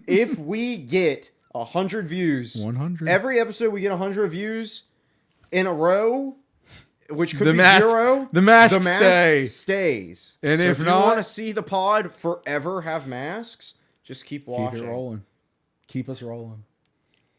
If we get 100 views, 100. every episode we get 100 views in a row, which could The be mask- 0. the mask stays. And so if you not- want to see the pod forever have masks, just keep watching. Keep it rolling. Keep us rolling.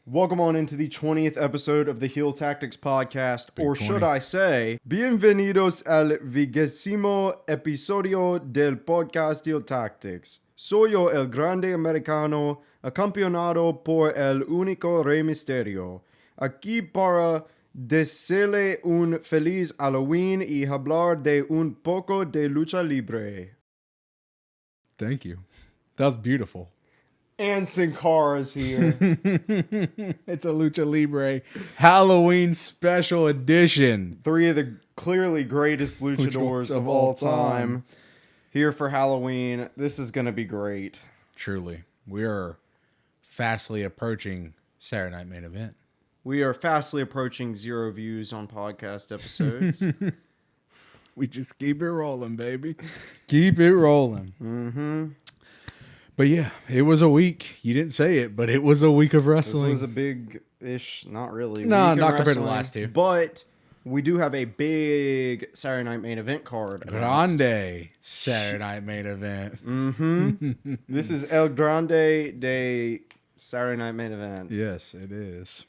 Welcome on into the 20th episode of the Heel Tactics Podcast, or 20. should I say, bienvenidos al 20º episodio del podcast Heel Tactics. Soy yo el Grande Americano, acampeonado por el único Rey Mysterio. Aquí para desearle un feliz Halloween y hablar de un poco de lucha libre. Thank you. That was beautiful. And Sin Cara is here. It's a Lucha Libre Halloween special edition. 3 of the clearly greatest luchadors of all time here for Halloween. This is going to be great. Truly. We are fastly approaching Saturday Night Main Event. We are fastly approaching 0 views on podcast episodes. We just keep it rolling, baby. Keep it rolling. Mm-hmm. But yeah, it was a week. You didn't say it, but it was a week of wrestling. This was a big-ish, not really. No, week not of compared to the wrestling, last 2. But we do have a big Saturday Night Main Event card. Grande Saturday Night Main Event. Mm-hmm. This is El Grande de Saturday Night Main Event. Yes, it is.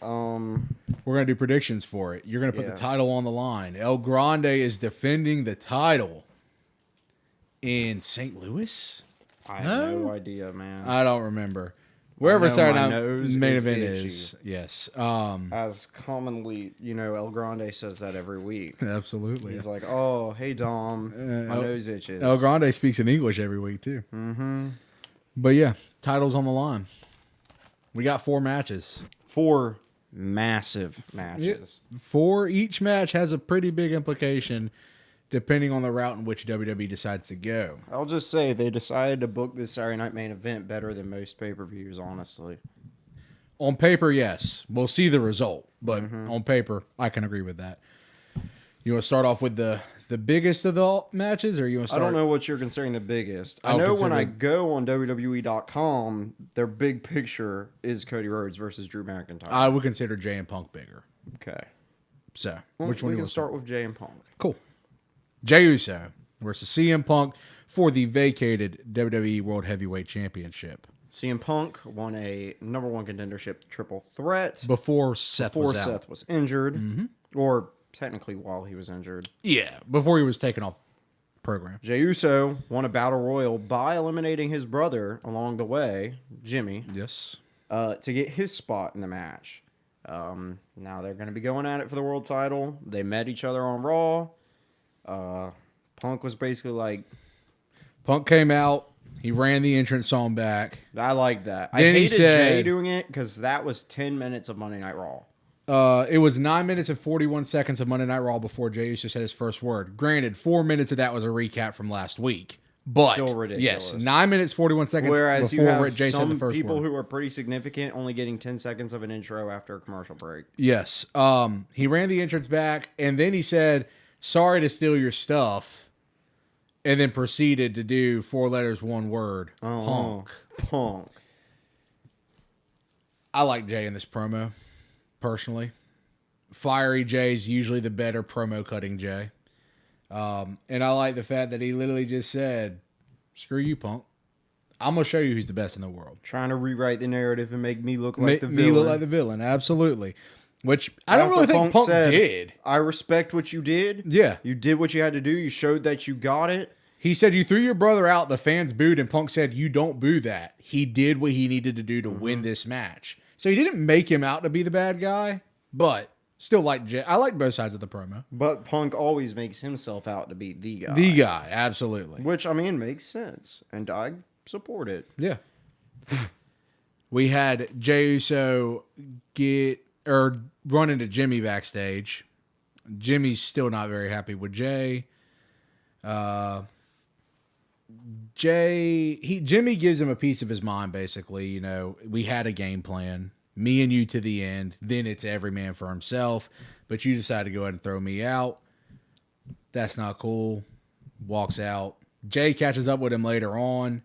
We're going to do predictions for it. You're going to put Yes. the title on the line. El Grande is defending the title in St. Louis? I have no idea, man. I don't remember. Wherever know Saturday my Night nose Main is Event itchy. is. Yes. As commonly, El Grande says that every week. Absolutely. He's like, oh, hey, Dom, my nose itches. El Grande speaks in English every week, too. Mm-hmm. But yeah, title's on the line. We got 4 matches. 4 massive matches. 4. Each match has a pretty big implication depending on the route in which WWE decides to go. I'll just say they decided to book this Saturday Night Main Event better than most pay-per-views, honestly. On paper, yes. We'll see the result. But on paper, I can agree with that. You want to start off with the biggest of the matches, or you want to start? I don't know what you're considering the biggest. I I'll know when consider- I go on WWE.com, their big picture is Cody Rhodes versus Drew McIntyre. I would consider Jay and Punk bigger. Okay. So, Well, which one we do you can want to start with Jay and Punk. Cool. Jey Uso versus CM Punk for the vacated WWE World Heavyweight Championship. CM Punk won a number 1 contendership triple threat Before Seth was out. Seth was injured, or technically while he was injured. Yeah, before he was taken off the program. Jey Uso won a battle royal by eliminating his brother along the way, Jimmy, Yes. to get his spot in the match. Now they're going to be going at it for the world title. They met each other on Raw. Punk was basically like, Punk came out. He ran the entrance song back. I like that. I Then he hated said- Jay doing it because that was 10 minutes of Monday Night Raw. It was 9 minutes and 41 seconds of Monday Night Raw before Jey Uso said his first word. Granted, 4 minutes of that was a recap from last week. But, Still ridiculous. yes, 9 minutes, 41 seconds Whereas you before have Jay said the some first people word. who are pretty significant only getting 10 seconds of an intro after a commercial break. Yes. He ran the entrance back, and then he said, sorry to steal your stuff, and then proceeded to do 4 letters, 1 word. Punk. Punk. I like Jay in this promo, personally. Fiery Jay's usually the better promo cutting Jay. And I like the fact that he literally just said, screw you, Punk. I'm going to show you who's the best in the world. Trying to rewrite the narrative and make me look like the Me villain. look like the villain, absolutely. Which I don't really After think Punk said, did. I respect what you did. Yeah. You did what you had to do. You showed that you got it. He said, you threw your brother out, the fans booed, and Punk said, you don't boo that. He did what he needed to do to win this match. So he didn't make him out to be the bad guy, but still like Jay. I like both sides of the promo. But Punk always makes himself out to be the guy. The guy, absolutely. Which, I mean, makes sense. And I support it. Yeah. We had Jey Uso run into Jimmy backstage. Jimmy's still not very happy with Jay. Jimmy gives him a piece of his mind, basically. We had a game plan. Me and you to the end. Then it's every man for himself. But you decide to go ahead and throw me out. That's not cool. Walks out. Jay catches up with him later on.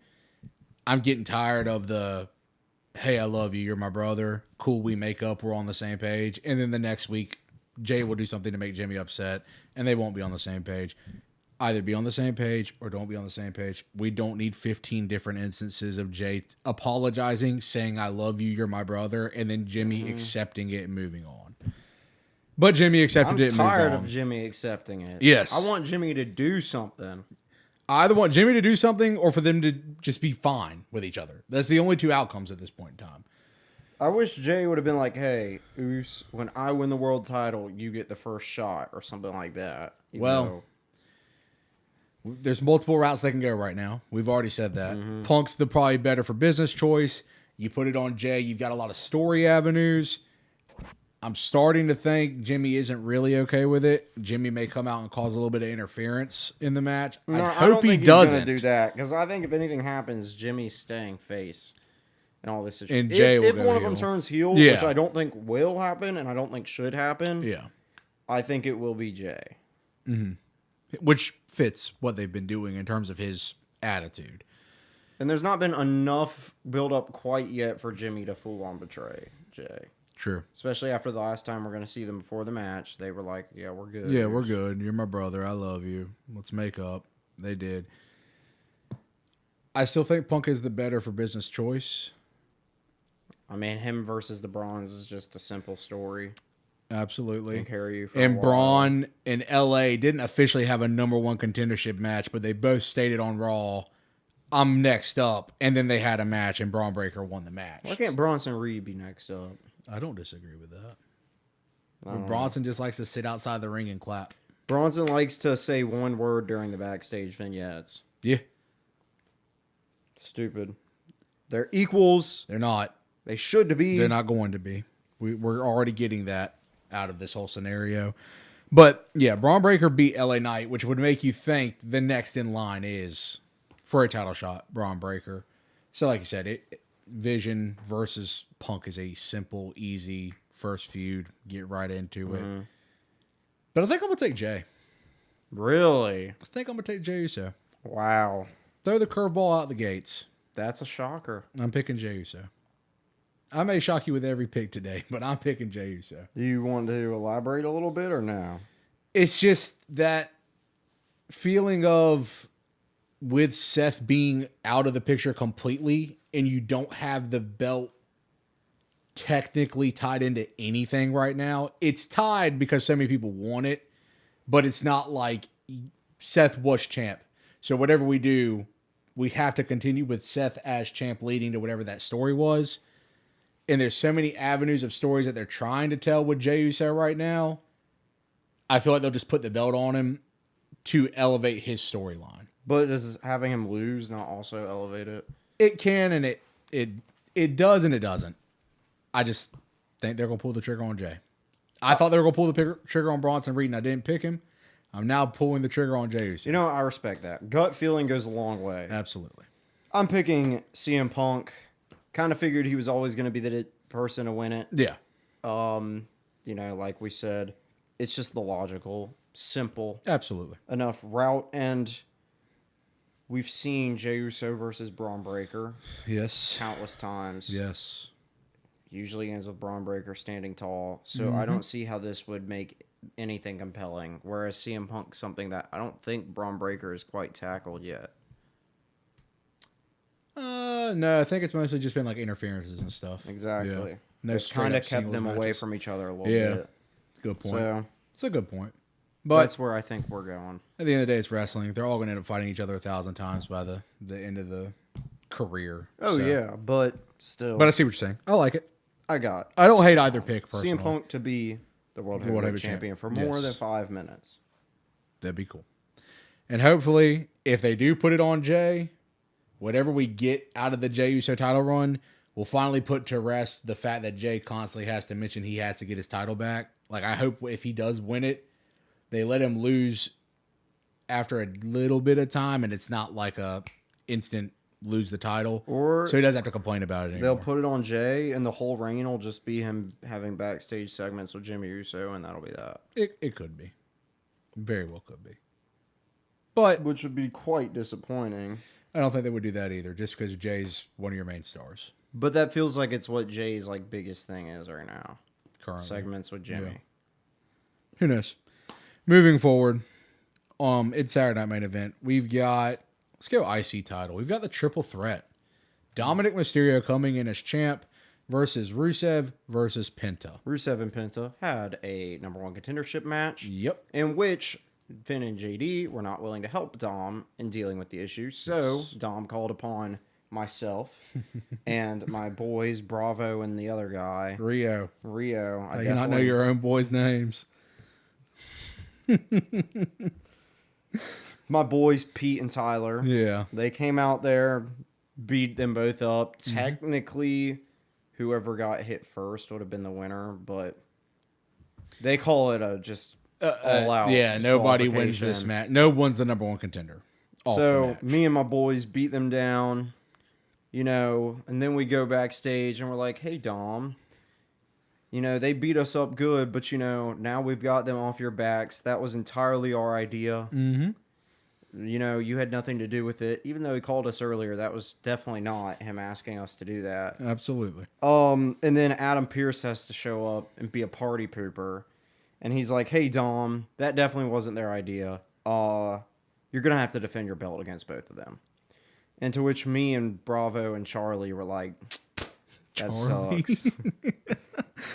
I'm getting tired of the hey, I love you. You're my brother. Cool. We make up. We're on the same page. And then the next week, Jay will do something to make Jimmy upset, and they won't be on the same page. Either be on the same page or don't be on the same page. We don't need 15 different instances of Jay apologizing, saying, I love you, you're my brother, and then Jimmy accepting it and moving on. But Jimmy accepted it and moved on. I'm tired of Jimmy accepting it. Yes. I want Jimmy to do something. I either want Jimmy to do something or for them to just be fine with each other. That's the only two outcomes at this point in time. I wish Jay would have been like, hey, Oos, when I win the world title, you get the first shot or something like that. There's multiple routes they can go right now. We've already said that. Punk's the probably better for business choice. You put it on Jay, you've got a lot of story avenues. I'm starting to think Jimmy isn't really okay with it. Jimmy may come out and cause a little bit of interference in the match. No, I I don't hope think he he's doesn't going to do that, because I think if anything happens, Jimmy's staying face and all this situation. And Jay will if go one of heel. them turns heel, Yeah. which I don't think will happen and I don't think should happen, Yeah. I think it will be Jay. Which fits what they've been doing in terms of his attitude. And there's not been enough build up quite yet for Jimmy to full on betray Jay. True. Especially after the last time we're going to see them before the match. They were like, yeah, we're good. Yeah, we're good. You're my brother. I love you. Let's make up. They did. I still think Punk is the better for business choice. I mean, him versus the Bronze is just a simple story. Absolutely. Can carry you for And a while. Braun in LA didn't officially have a number one contendership match, but they both stated on Raw, I'm next up. And then they had a match, and Braun Breaker won the match. Why can't Bronson Reed be next up? I don't disagree with that. Bronson just likes to sit outside the ring and clap. Bronson likes to say one word during the backstage vignettes. Yeah. Stupid. They're equals. They're not. They should be. They're not going to be. We're already getting that out of this whole scenario. But, yeah, Braun Breaker beat LA Knight, which would make you think the next in line is, for a title shot, Braun Breaker. So, like you said, Vision versus Punk is a simple, easy first feud. Get right into it. But I think I'm going to take Jay. Really? I think I'm going to take Jey Uso. Wow. Throw the curveball out the gates. That's a shocker. I'm picking Jey Uso. I may shock you with every pick today, but I'm picking Jey Uso. Do you want to elaborate a little bit or no? It's just that feeling of, with Seth being out of the picture completely and you don't have the belt technically tied into anything right now. It's tied because so many people want it, but it's not like Seth was champ. So whatever we do, we have to continue with Seth as champ leading to whatever that story was. And there's so many avenues of stories that they're trying to tell with Jey Uso right now. I feel like they'll just put the belt on him to elevate his storyline. But does having him lose not also elevate it? It can, and it does, and it doesn't. I just think they're going to pull the trigger on Jay. I thought they were going to pull the trigger on Bronson Reed, and I didn't pick him. I'm now pulling the trigger on Jey Uso. You know, I respect that. Gut feeling goes a long way. Absolutely. I'm picking CM Punk. Kind of figured he was always going to be the person to win it. Yeah. You know, like we said, it's just the logical, simple Absolutely. enough route. And we've seen Jey Uso versus Braun Breaker Yes. countless times. Yes. Usually ends with Braun Breaker standing tall. So I don't see how this would make anything compelling. Whereas CM Punk, something that I don't think Braun Breaker is quite tackled yet. No, I think it's mostly just been like interferences and stuff. Exactly. Yeah. No It's kind of straight-up kept them singles away matches. from each other a little Yeah. bit. Good point. So It's a good point. But that's where I think we're going. at the end of the day, it's wrestling. They're all going to end up fighting each other 1,000 times by the end of the career. Oh, So- yeah, but still. But I see what you're saying. I like it. I don't hate either pick, personally. CM Punk to be the World Heavyweight Champion for more Yes. than 5 minutes. That'd be cool. And hopefully, if they do put it on Jay, whatever we get out of the Jey Uso title run, we'll finally put to rest the fact that Jay constantly has to mention he has to get his title back. Like, I hope if he does win it, they let him lose after a little bit of time, and it's not like a instant lose the title. Or so he doesn't have to complain about it anymore. they'll put it on Jay, and the whole reign will just be him having backstage segments with Jimmy Uso, and that'll be that. It could be. Very well could be. But Which would be quite disappointing. I don't think they would do that either, just because Jay's one of your main stars. But that feels like it's what Jay's like biggest thing is right now. Currently. Segments with Jimmy. Yeah. Who knows? Moving forward, it's Saturday Night Main Event. We've got, let's go IC title. We've got the triple threat. Dominic Mysterio coming in as champ versus Rusev versus Penta. Rusev and Penta had a number one contendership match. Yep. In which Finn and JD were not willing to help Dom in dealing with the issue. So Dom called upon myself and my boys, Bravo and the other guy. Rio. I do not know your own boys' names. My boys, Pete and Tyler. Yeah. They came out there, beat them both up. Technically, whoever got hit first would have been the winner, but they call it a just all out. Yeah, nobody wins this match. No one's the number one contender. So me and my boys beat them down, you know, and then we go backstage and we're like, hey, Dom, you know, they beat us up good, but, you know, now we've got them off your backs. That was entirely our idea. Mm-hmm. You know, you had nothing to do with it. Even though he called us earlier, that was definitely not him asking us to do that. Absolutely. And then Adam Pearce has to show up and be a party pooper. And he's like, hey, Dom, that definitely wasn't their idea. You're going to have to defend your belt against both of them. And to which me and Bravo and Charlie were like, that sucks.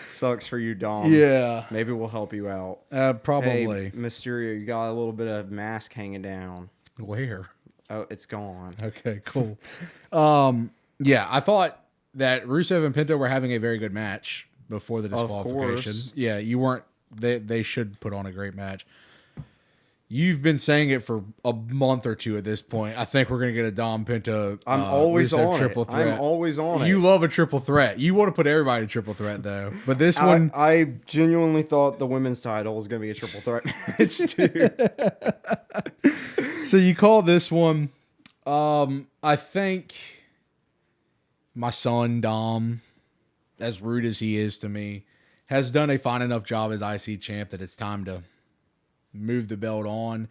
Sucks for you, Dom. Yeah. Maybe we'll help you out. Probably. Hey, Mysterio, you got a little bit of mask hanging down. Where? Oh, it's gone. Okay, cool. Yeah, I thought that Rusev and Penta were having a very good match before the disqualification. Yeah, you weren't. They should put on a great match. You've been saying it for a month or two at this point. I think we're going to get a Dom Penta. I'm always Rusev on triple it. threat. I'm always on it. You love a triple threat. You want to put everybody in triple threat, though. But this one... I genuinely thought the women's title was going to be a triple threat match, too. So you call this one... I think my son, Dom, as rude as he is to me, has done a fine enough job as IC champ that it's time to move the belt on.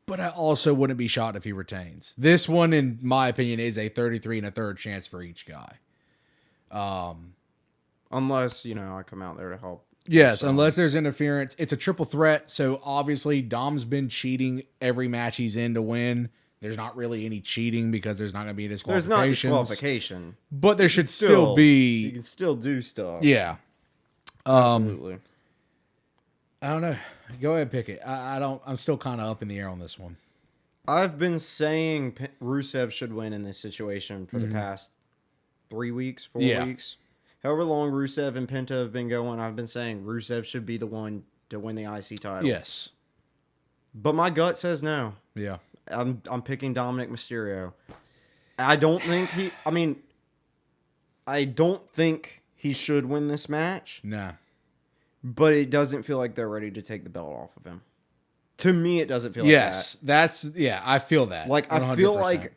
But I also wouldn't be shocked if he retains. This one, in my opinion, is a 33 and a third chance for each guy. Unless, you know, I come out there to help. Yes, unless there's interference. It's a triple threat, so obviously Dom's been cheating every match he's in to win. There's not really any cheating because there's not going to be a disqualification. There's not disqualification. But there should still be... You can still do stuff. Yeah. Absolutely. I don't know. Go ahead and pick it. I'm still kind of up in the air on this one. I've been saying Rusev should win in this situation for the past 3 weeks, 4 weeks. However long Rusev and Penta have been going, I've been saying Rusev should be the one to win the IC title. Yes. But my gut says no. Yeah. I'm picking Dominic Mysterio. I don't think he should win this match. Nah. But it doesn't feel like they're ready to take the belt off of him. To me, it doesn't feel like that. I feel that. Like 100%.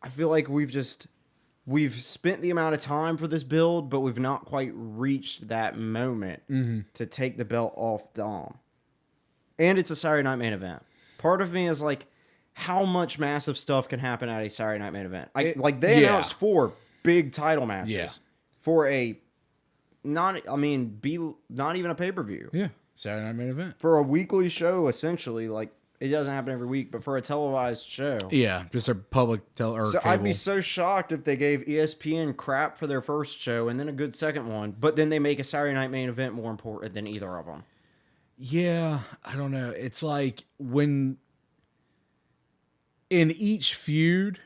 I feel like we've spent the amount of time for this build, but we've not quite reached that moment to take the belt off Dom. And it's a Saturday Night Main Event. Part of me is like, how much massive stuff can happen at a Saturday Night Main Event? They announced 4 big title matches for a not even a pay-per-view. Yeah, Saturday Night Main Event. For a weekly show, essentially. Like, it doesn't happen every week, but for a televised show. Yeah, just a public cable. I'd be so shocked if they gave ESPN crap for their first show and then a good second one, but then they make a Saturday Night Main Event more important than either of them. Yeah, I don't know. It's like when in each feud,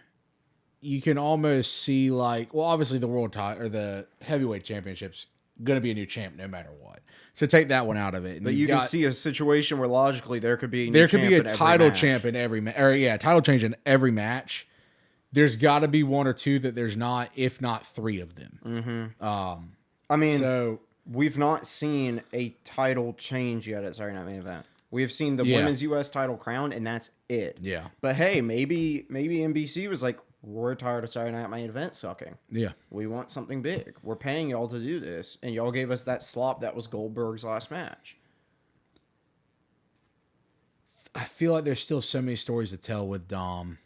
you can almost see like, well, obviously the world title or the heavyweight championship's going to be a new champ no matter what. So take that one out of it. But you can see a situation where logically there could be a title champ in every match. Title change in every match. There's got to be 1 or 2 that there's not, if not 3 of them. So we've not seen a title change yet at Saturday Night Main Event. We have seen the women's U.S. title crowned, and that's it. Yeah. But hey, maybe NBC was like, we're tired of Saturday Night Main Event sucking. Yeah. We want something big. We're paying y'all to do this, and y'all gave us that slop that was Goldberg's last match. I feel like there's still so many stories to tell with Dom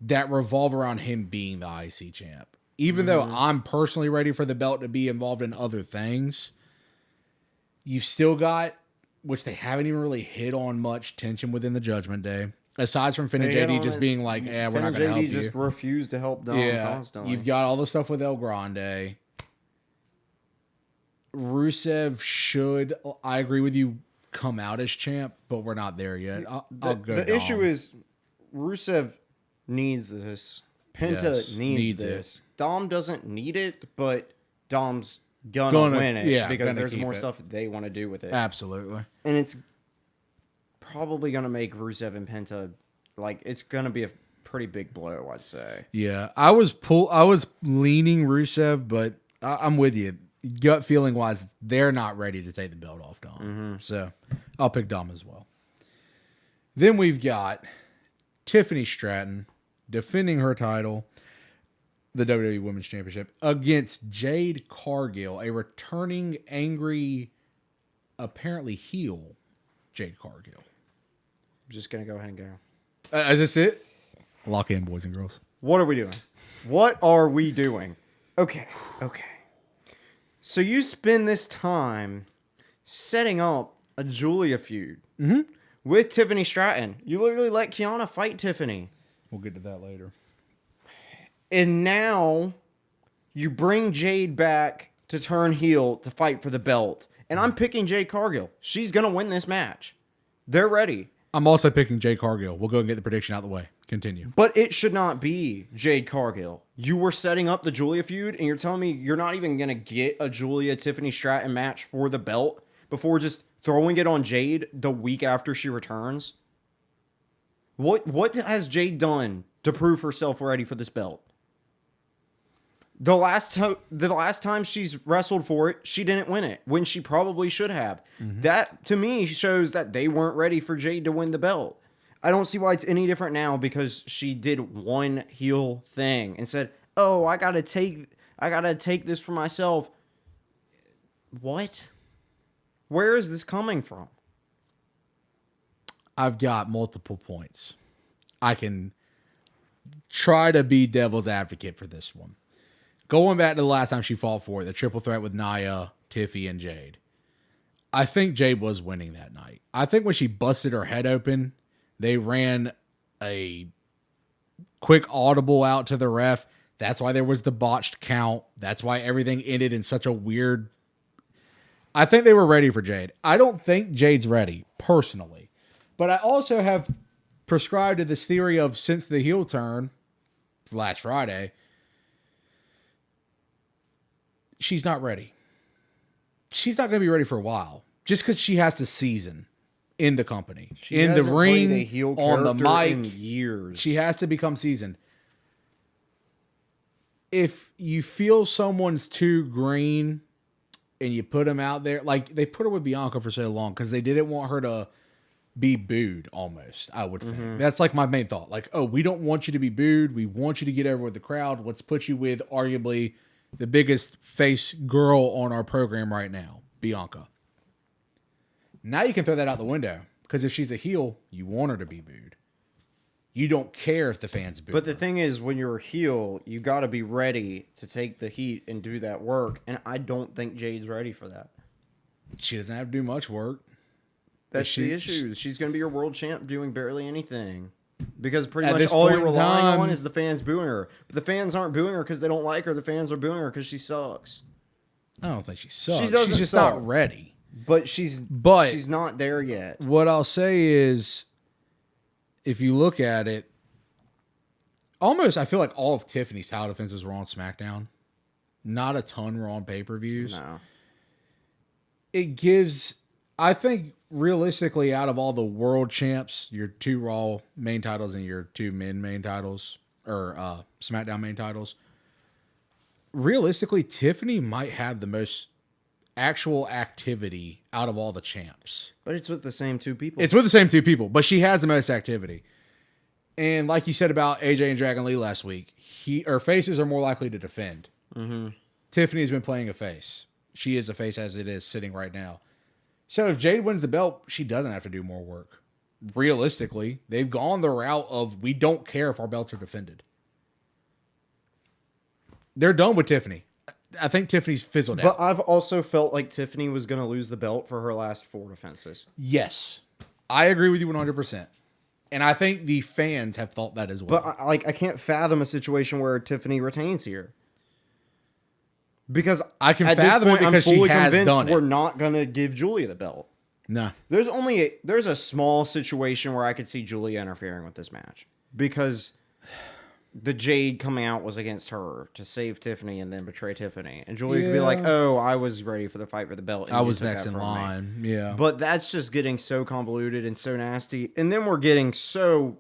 that revolve around him being the IC champ. Even though I'm personally ready for the belt to be involved in other things, you've still got, which they haven't even really hit on much, tension within the Judgment Day. Aside from Finn and JD just being like, we're not going to help you. just refused to help Dom constantly. You've got all the stuff with El Grande. Rusev should, I agree with you, come out as champ, but we're not there yet. I'll go The Dom. issue is Rusev needs this. Penta needs this. Dom doesn't need it, but Dom's gonna win it because there's more stuff they want to do with it. Absolutely. And it's probably going to make Rusev and Penta, like, it's going to be a pretty big blow, I'd say. Yeah, I was leaning Rusev, but I'm with you. Gut feeling wise, they're not ready to take the belt off Dom. So I'll pick Dom as well. Then we've got Tiffany Stratton defending her title, the WWE Women's Championship, against Jade Cargill, a returning angry, apparently heel Jade Cargill. I'm just going to go ahead and go. Is this it? Lock in, boys and girls. What are we doing? What are we doing? Okay. So you spend this time setting up a Julia feud with Tiffany Stratton. You literally let Kiana fight Tiffany. We'll get to that later. And now you bring Jade back to turn heel to fight for the belt. And I'm picking Jade Cargill. She's going to win this match. They're ready. I'm also picking Jade Cargill. We'll go and get the prediction out of the way. Continue. But it should not be Jade Cargill. You were setting up the Julia feud, and you're telling me you're not even going to get a Julia-Tiffany Stratton match for the belt before just throwing it on Jade the week after she returns? What has Jade done to prove herself ready for this belt? The last time she's wrestled for it, she didn't win it when she probably should have. That, to me, shows that they weren't ready for Jade to win the belt. I don't see why it's any different now because she did one heel thing and said, "Oh, I gotta take this for myself." What? Where is this coming from? I've got multiple points. I can try to be devil's advocate for this one. Going back to the last time she fought for it, the triple threat with Nia, Tiffy, and Jade. I think Jade was winning that night. I think when she busted her head open, they ran a quick audible out to the ref. That's why there was the botched count. That's why everything ended in such a weird... I think they were ready for Jade. I don't think Jade's ready, personally. But I also have prescribed to this theory of since the heel turn last Friday, she's not ready. She's not going to be ready for a while. Just because she has to season in the company. She in the hasn't ring, played a heel on the mic. in years. She has to become seasoned. If you feel someone's too green and you put them out there, like they put her with Bianca for so long because they didn't want her to be booed almost, I would think. That's like my main thought. Like, oh, we don't want you to be booed. We want you to get over with the crowd. Let's put you with arguably the biggest face girl on our program right now, Bianca. Now you can throw that out the window because if she's a heel, you want her to be booed. You don't care if the fans boo. But the thing is, when you're a heel, you got to be ready to take the heat and do that work. And I don't think Jade's ready for that. She doesn't have to do much work. That's the issue. She's going to be your world champ doing barely anything. Because pretty much all you're relying on is the fans booing her. But the fans aren't booing her because they don't like her. The fans are booing her because she sucks. I don't think she sucks. She's just not ready. But she's not there yet. What I'll say is, if you look at it, almost I feel like all of Tiffany's title defenses were on SmackDown. Not a ton were on pay-per-views. No. It gives, I think, realistically, out of all the world champs, your 2 Raw main titles and your 2 men main titles, or SmackDown main titles, realistically, Tiffany might have the most actual activity out of all the champs. But it's with the same 2 people. It's with the same 2 people, but she has the most activity. And like you said about AJ and Dragon Lee last week, her faces are more likely to defend. Tiffany's been playing a face. She is a face as it is sitting right now. So if Jade wins the belt, she doesn't have to do more work. Realistically, they've gone the route of we don't care if our belts are defended. They're done with Tiffany. I think Tiffany's fizzled But out. I've also felt like Tiffany was going to lose the belt for her last 4 defenses. Yes. I agree with you 100%. And I think the fans have thought that as well. But I can't fathom a situation where Tiffany retains here. Because I can at this fathom point, it because I'm fully she has convinced done it. we're not going to give Julia the belt. No. There's a small situation where I could see Julia interfering with this match. Because the Jade coming out was against her to save Tiffany and then betray Tiffany. And Julia could be like, oh, I was ready for the fight for the belt. And I you was took next that in from me." line. Yeah. But that's just getting so convoluted and so nasty. And then we're getting so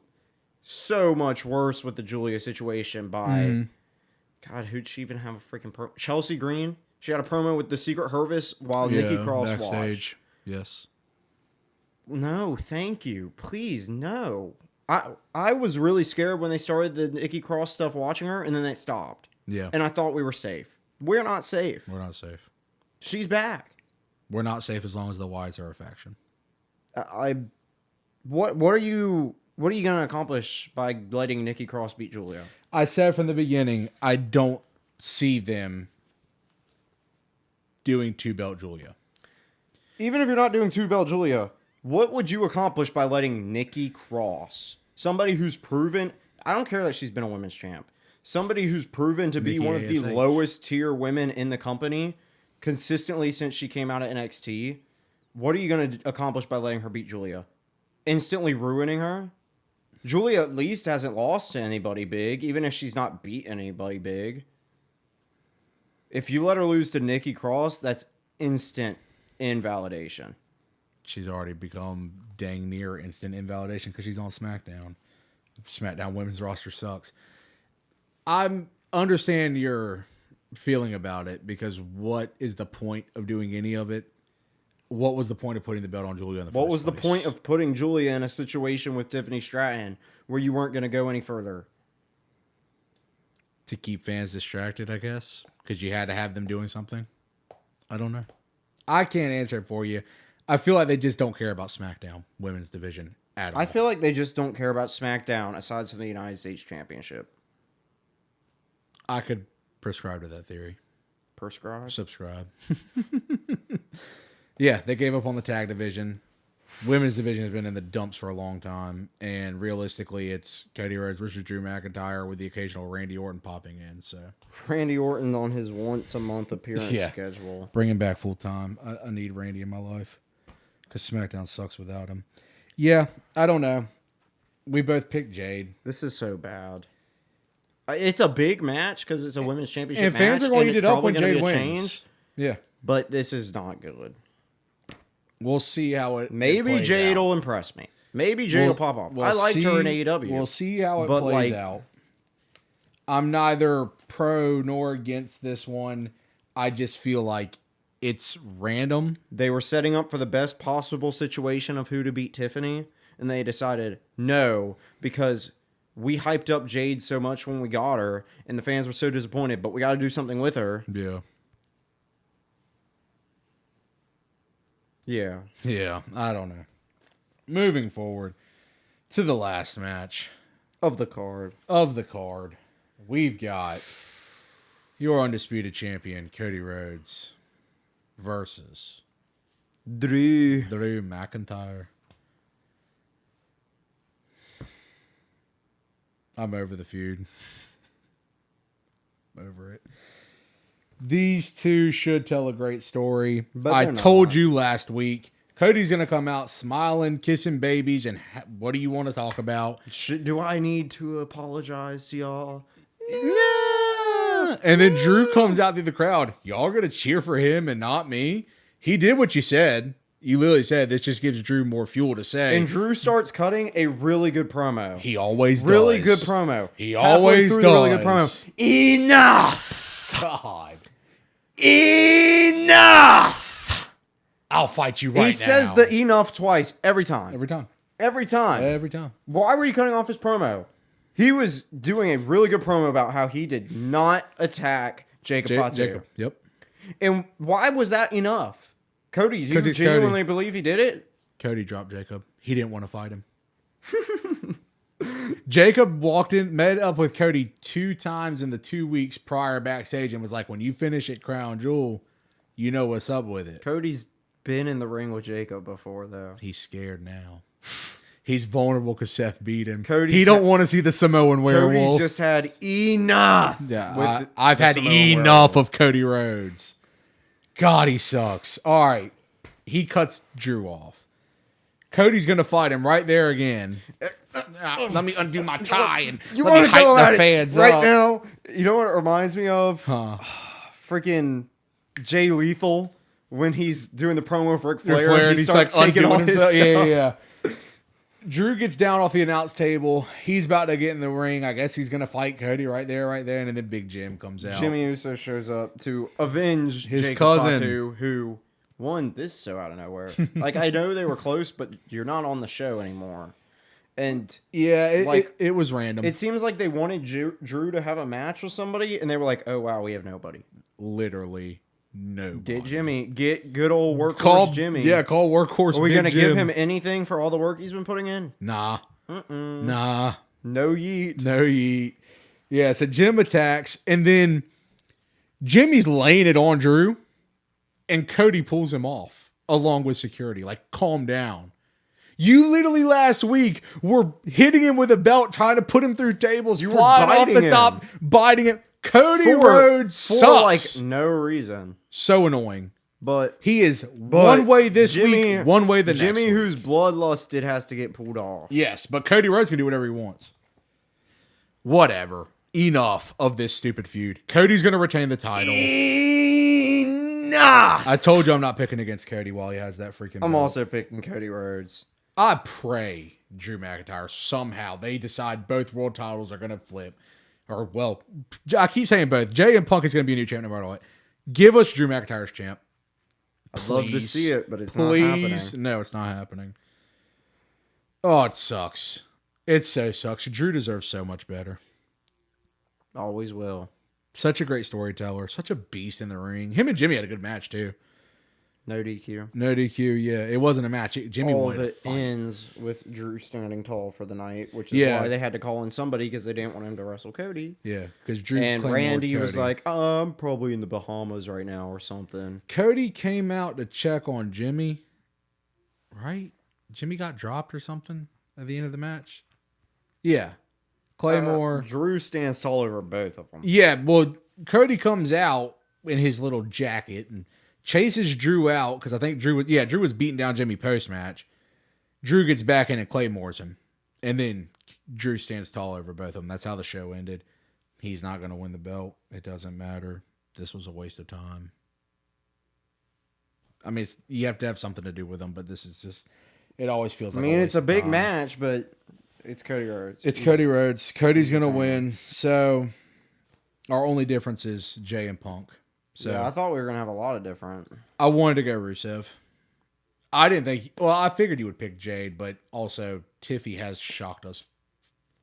much worse with the Julia situation by... God, who'd she even have a freaking promo? Chelsea Green? She had a promo with the Secret Service while Nikki Cross watched. Yes. No, thank you. Please, no. I was really scared when they started the Nikki Cross stuff watching her, and then they stopped. Yeah. And I thought we were safe. We're not safe. We're not safe. She's back. We're not safe as long as the Wyatts are a faction. What are you going to accomplish by letting Nikki Cross beat Julia? I said from the beginning, I don't see them doing 2-belt Julia. Even if you're not doing 2-belt Julia, what would you accomplish by letting Nikki Cross, somebody who's proven, I don't care that she's been a women's champ, somebody who's proven to be Nikki one of the ASH. lowest tier women in the company consistently since she came out of NXT, what are you going to accomplish by letting her beat Julia? Instantly ruining her? Julia at least hasn't lost to anybody big, even if she's not beat anybody big. If you let her lose to Nikki Cross, that's instant invalidation. She's already become dang near instant invalidation because she's on SmackDown. SmackDown women's roster sucks. I understand your feeling about it because what is the point of doing any of it? What was the point of putting the belt on Julia in the first place? What was the point of putting Julia in a situation with Tiffany Stratton where you weren't going to go any further? To keep fans distracted, I guess, because you had to have them doing something. I don't know. I can't answer it for you. I feel like they just don't care about SmackDown women's division at all. I feel like they just don't care about SmackDown aside from the United States Championship. I could prescribe to that theory. Subscribe. Yeah, they gave up on the tag division. Women's division has been in the dumps for a long time, and realistically, it's Cody Rhodes versus Drew McIntyre with the occasional Randy Orton popping in. So Randy Orton on his once-a-month appearance schedule. Bring him back full time. I need Randy in my life because SmackDown sucks without him. Yeah, I don't know. We both picked Jade. This is so bad. It's a big match because it's a women's championship And fans match, are going to and eat it's it up probably when going to Jade be a wins. change. Yeah, But this is not good. we'll see how it Maybe plays Jade out. will impress me. Maybe Jade will pop off. We'll I liked her in see- AEW. We'll see how it But, plays like, out. I'm neither pro nor against this one. I just feel like it's random. They were setting up for the best possible situation of who to beat Tiffany, and they decided no, because we hyped up Jade so much when we got her, and the fans were so disappointed, but we got to do something with her. Yeah. Yeah. Yeah, I don't know. Moving forward to the last match Of the card. of the card, we've got your undisputed champion, Cody Rhodes, versus Drew. Drew McIntyre. I'm over the feud. Over it. These two should tell a great story. But I they're told not. you last week, Cody's going to come out smiling, kissing babies, and what do you want to talk about? Do I need to apologize to y'all? Yeah. And then Drew comes out through the crowd. Y'all going to cheer for him and not me? He did what you said. You literally said this just gives Drew more fuel to say. And Drew starts cutting a really good promo. He always does. Really good promo. He Halfway always through does. the really good promo. Enough! God. Enough! I'll fight you right now. He says the enough twice every time. Every time. Every time. Every time. Why were you cutting off his promo? He was doing a really good promo about how he did not attack Jacob Fatu. Jacob. Yep. And why was that enough? Cody, do you 'Cause he's genuinely Cody. believe he did it? Cody dropped Jacob. He didn't want to fight him. Jacob walked in, met up with Cody 2 times in the 2 weeks prior backstage and was like, when you finish at Crown Jewel, you know what's up with it. Cody's been in the ring with Jacob before, though. He's scared now. He's vulnerable because Seth beat him. Cody's he don't want to see the Samoan werewolf. Cody's just had enough. Yeah, I've had enough of Cody Rhodes. God, he sucks. All right. He cuts Drew off. Cody's going to fight him right there again. Let me undo my tie and let me hype the fans right up. now. You know what it reminds me of? Freaking Jay Lethal when he's doing the promo for Ric Flair and he starts like taking all his stuff. Yeah. Drew gets down off the announce table. He's about to get in the ring. I guess he's going to fight Cody right there. And then Big Jim comes out. Jimmy Uso shows up to avenge his Jacob cousin, Fatu, who won this show out of nowhere. Like, I know they were close, but you're not on the show anymore. And yeah, it was random. It seems like they wanted Drew to have a match with somebody, and they were like, oh, wow, we have nobody. Literally nobody. Get Jimmy. Get good old workhorse Jimmy. Yeah, call workhorse. Are we going to give him anything for all the work he's been putting in? Nah. Nah. No yeet. No yeet. Yeah, so Jim attacks, and then Jimmy's laying it on Drew, and Cody pulls him off along with security. Like, calm down. You literally last week were hitting him with a belt, trying to put him through tables, you flying off the top, biting him. Cody Rhodes sucks. Like, no reason. So annoying. But he is one way this Jimmy, week, one way the next Jimmy, week. who's bloodlusted, has to get pulled off. Yes, but Cody Rhodes can do whatever he wants. Whatever. Enough of this stupid feud. Cody's going to retain the title. Enough! I told you I'm not picking against Cody while he has that freaking belt. I'm also picking Cody Rhodes. I pray Drew McIntyre somehow they decide both world titles are going to flip. Or, well, I keep saying both. Jay and Punk is going to be a new champ no matter what. Give us Drew McIntyre's champ. I'd love to see it, but it's not happening. No, it's not happening. Oh, it sucks. It so sucks. Drew deserves so much better. Always will. Such a great storyteller. Such a beast in the ring. Him and Jimmy had a good match, too. No DQ. No DQ, yeah. It wasn't a match. Jimmy all wanted of it to fight. ends with Drew standing tall for the night, which is why they had to call in somebody because they didn't want him to wrestle Cody. Yeah, because Drew and Randy was Cody. like, I'm probably in the Bahamas right now or something. Cody came out to check on Jimmy, right? Jimmy got dropped or something at the end of the match. Yeah. Claymore. Drew stands tall over both of them. Yeah, well, Cody comes out in his little jacket and chases Drew out because I think Drew was beating down Jimmy post-match. Drew gets back in and claymores him. And then Drew stands tall over both of them. That's how the show ended. He's not going to win the belt. It doesn't matter. This was a waste of time. I mean, you have to have something to do with them, but this is just, it always feels like it's a big match, but it's Cody Rhodes. It's Cody Rhodes. Cody's going to win. So our only difference is Jay and Punk. So yeah, I thought we were going to have a lot of different. I wanted to go Rusev. I didn't think... Well, I figured you would pick Jade, but also Tiffy has shocked us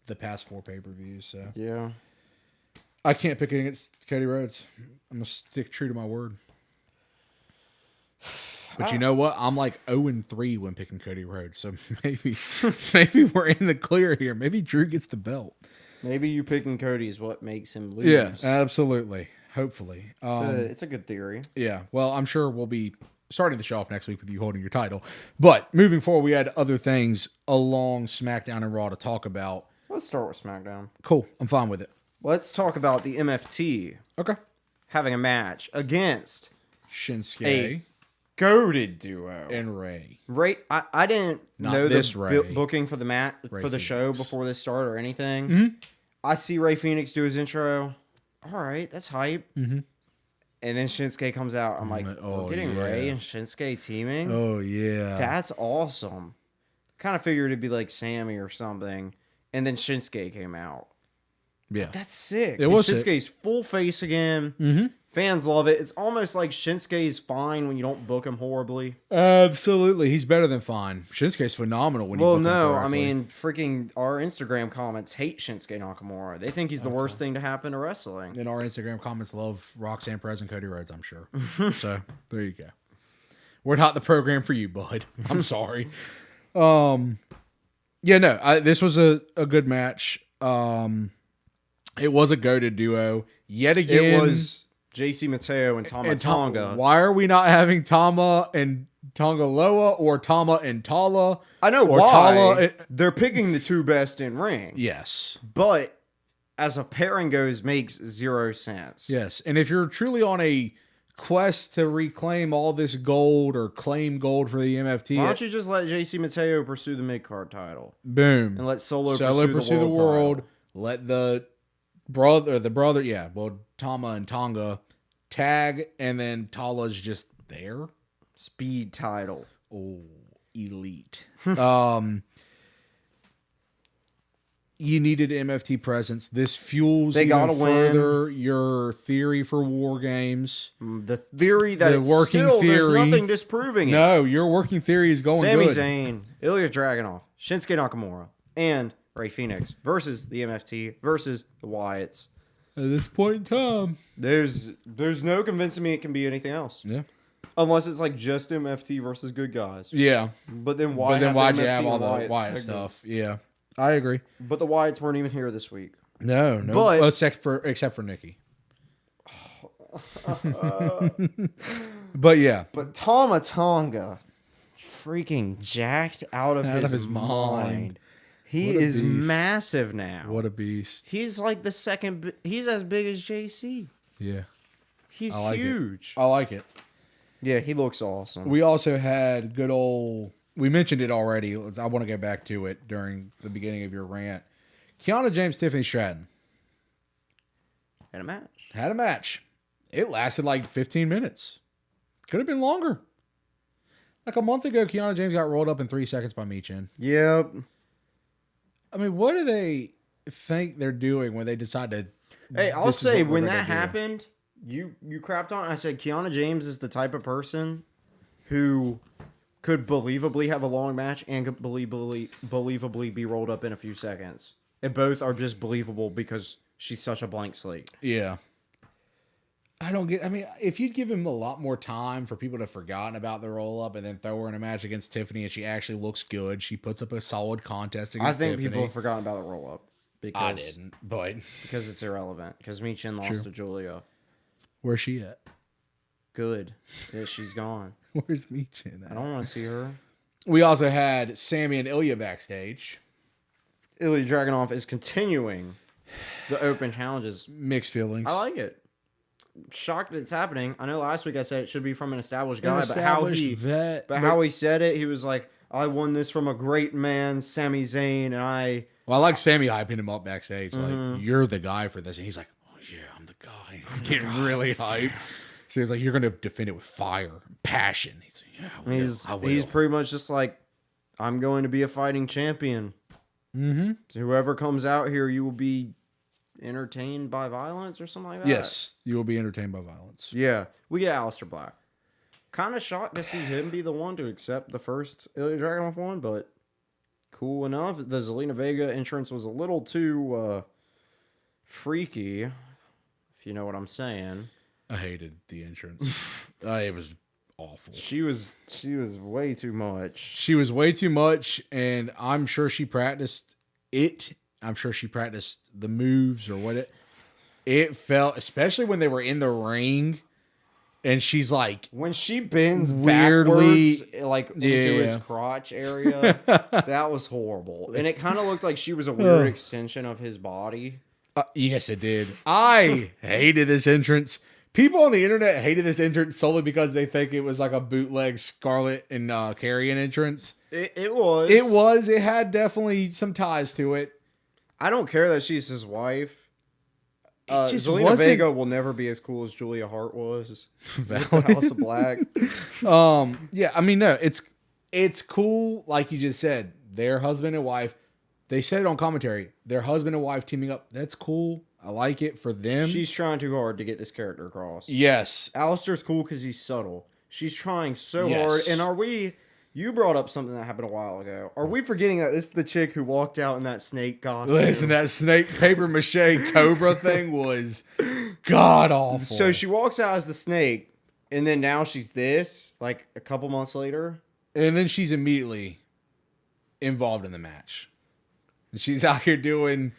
the past 4 pay-per-views. So yeah. I can't pick against Cody Rhodes. I'm going to stick true to my word. But you know what? I'm like 0-3 when picking Cody Rhodes. So maybe we're in the clear here. Maybe Drew gets the belt. Maybe you picking Cody is what makes him lose. Yeah, absolutely. Hopefully. It's a good theory. Yeah. Well, I'm sure we'll be starting the show off next week with you holding your title. But moving forward, we had other things along SmackDown and Raw to talk about. Let's start with SmackDown. Cool. I'm fine with it. Let's talk about the MFT. Okay. Having a match against Shinsuke, goated duo, and Rey. I didn't know the Rey. booking for the for the show before this started or anything. Mm-hmm. I see Rey Fenix do his intro. All right, that's hype. Mm-hmm. And then Shinsuke comes out. I'm like, we're getting Rey and Shinsuke teaming. Oh yeah, that's awesome. Kind of figured it'd be like Sammy or something. And then Shinsuke came out. Yeah, that's sick. It was Shinsuke's full face again. Mm-hmm. Fans love it. It's almost like Shinsuke's fine when you don't book him horribly. Absolutely. He's better than fine. Shinsuke's phenomenal when you book him correctly. I mean, freaking our Instagram comments hate Shinsuke Nakamura. They think he's the worst thing to happen to wrestling. And our Instagram comments love Roxanne Perez and Cody Rhodes, I'm sure. So, there you go. We're not the program for you, bud. I'm sorry. Yeah, no, this was a good match. It was a goated duo. Yet again, It was JC Mateo and Tama Tonga. Why are we not having Tama and Tonga Loa or Tama and Tala? I know or why. Tala They're picking the two best in ring. Yes. But as a pairing goes, makes 0 sense. Yes. And if you're truly on a quest to reclaim all this gold or claim gold for the MFT, why don't you just let JC Mateo pursue the mid-card title? Boom. And let Solo pursue the world title. Let the brother, Tama and Tonga tag, and then Tala's just there. Speed title. Oh, elite. You needed MFT presence. This fuels further your theory for Wargames. The theory that it's working still, there's nothing disproving it. No, your working theory is going Sami good. Zayn, Ilya Dragunov, Shinsuke Nakamura, and Rey Fenix versus the MFT versus the Wyatts. At this point in time, there's no convincing me it can be anything else. Yeah. Unless it's like just MFT versus good guys. Yeah. But then why'd you have all the Wyatt stuff? Yeah. I agree. But the Wyatts weren't even here this week. No. But, except for Nikki. But yeah. But Tama Tonga, freaking jacked out of his mind. He is massive now. What a beast. He's like the second. He's as big as JC. Yeah. He's huge. I like it. Yeah, he looks awesome. We also had good old... We mentioned it already. I want to go back to it during the beginning of your rant. Kiana James, Tiffany Stratton. Had a match. Had a match. It lasted like 15 minutes. Could have been longer. Like a month ago, Kiana James got rolled up in 3 seconds by Michin. Yep. I mean, what do they think they're doing when they decide to... Hey, I'll say, when that happened, you crapped on it. I said Kiana James is the type of person who could believably have a long match and could believably be rolled up in a few seconds. And both are just believable because she's such a blank slate. Yeah. I mean, if you'd give him a lot more time for people to have forgotten about the roll-up and then throw her in a match against Tiffany and she actually looks good, she puts up a solid contest against Tiffany. I think people have forgotten about the roll-up. I didn't, but... Because it's irrelevant. Because Michin lost to Julia. Where's she at? Good. Yeah, she's gone. Where's Michin at? I don't want to see her. We also had Sami and Ilya backstage. Ilya Dragunov is continuing the open challenges. Mixed feelings. I like it. Shocked that it's happening. I know last week I said it should be from an established guy, but how he said it, he was like, I won this from a great man, Sami Zayn, and I... Well, I like Sami hyping him up backstage. Like, you're the guy for this. And he's like, oh, yeah, I'm the guy. He's getting really hyped. So he's like, you're going to defend it with fire and passion. He's like, yeah, he's pretty much just like, I'm going to be a fighting champion. Mm-hmm. So whoever comes out here, you will be entertained by violence or something like that. Yes, you will be entertained by violence. Yeah. We get Aleister Black. Kind of shocked to see him be the one to accept the first Ilya Dragunov one, but cool enough. The Zelina Vega entrance was a little too freaky, if you know what I'm saying. I hated the entrance. It was awful. She was way too much. She was way too much, and I'm sure she practiced it. I'm sure she practiced the moves or what it felt, especially when they were in the ring. And she's like, when she bends weirdly backwards, like into his crotch area, that was horrible. And it kind of looked like she was a weird extension of his body. Yes, it did. I hated this entrance. People on the internet hated this entrance solely because they think it was like a bootleg Scarlett and Carrion entrance. It was. It was. It had definitely some ties to it. I don't care that she's his wife. Zelina Vega will never be as cool as Julia Hart was. With the House of Black. Yeah, I mean, no, it's cool. Like you just said, their husband and wife. They said it on commentary. Their husband and wife teaming up. That's cool. I like it for them. She's trying too hard to get this character across. Yes. Aleister's cool because he's subtle. She's trying so hard. And you brought up something that happened a while ago. Are we forgetting that this is the chick who walked out in that snake costume? Listen, that snake paper mache cobra thing was god awful. So she walks out as the snake, and then now she's this, like a couple months later. And then she's immediately involved in the match. And she's out here doing...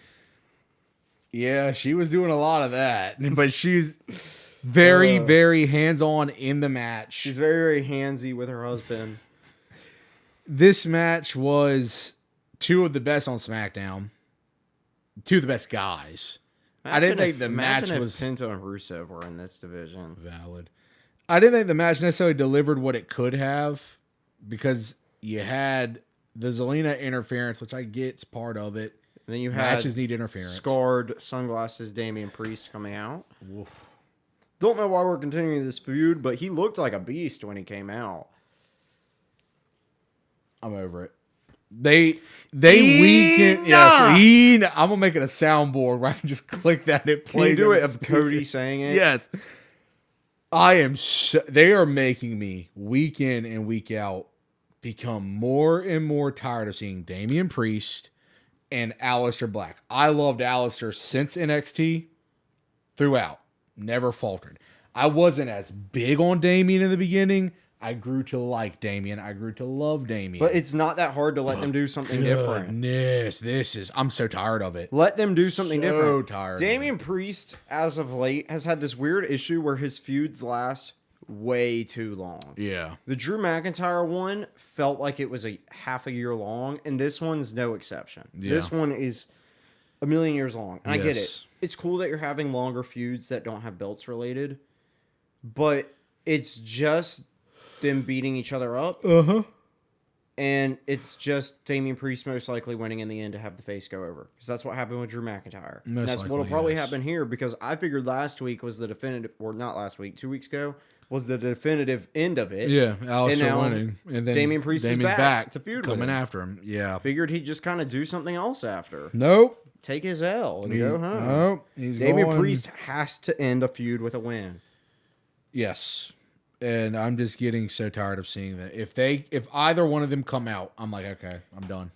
Yeah, she was doing a lot of that. But she's very, very hands-on in the match. She's very, very handsy with her husband. This match was two of the best on SmackDown. Two of the best guys. I didn't think the match was... Pinto and Rusev were in this division. Valid. I didn't think the match necessarily delivered what it could have because you had the Zelina interference, which I get's part of it. And then you had matches need interference. Scarred sunglasses Damian Priest coming out. Oof. Don't know why we're continuing this feud, but he looked like a beast when he came out. I'm over it. They weakened. Yes, I'm gonna make it a soundboard where I can just click that and it plays. Can you do it of Cody saying it? Yes. I am. They are making me week in and week out become more and more tired of seeing Damian Priest and Aleister Black. I loved Aleister since NXT throughout. Never faltered. I wasn't as big on Damian in the beginning. I grew to like Damian. I grew to love Damian. But it's not that hard to let them do something different. I'm so tired of it. Let them do something different. So tired. Damian Priest, as of late, has had this weird issue where his feuds last way too long. Yeah. The Drew McIntyre one felt like it was a half a year long, and this one's no exception. Yeah. This one is a million years long. And I get it. It's cool that you're having longer feuds that don't have belts related, but it's just them beating each other up. And it's just Damian Priest most likely winning in the end to have the face go over. Because that's what happened with Drew McIntyre. And that's what'll probably happen here, because I figured last week was the definitive, or not last week, 2 weeks ago, was the definitive end of it. Yeah, Aleister winning. And then Damian Priest is back to feud with him. After him. Yeah. Figured he'd just kind of do something else after. Nope. Take his L and go home. Nope. Damian Priest has to end a feud with a win. Yes. And I'm just getting so tired of seeing that. If either one of them come out, I'm like, okay, I'm done.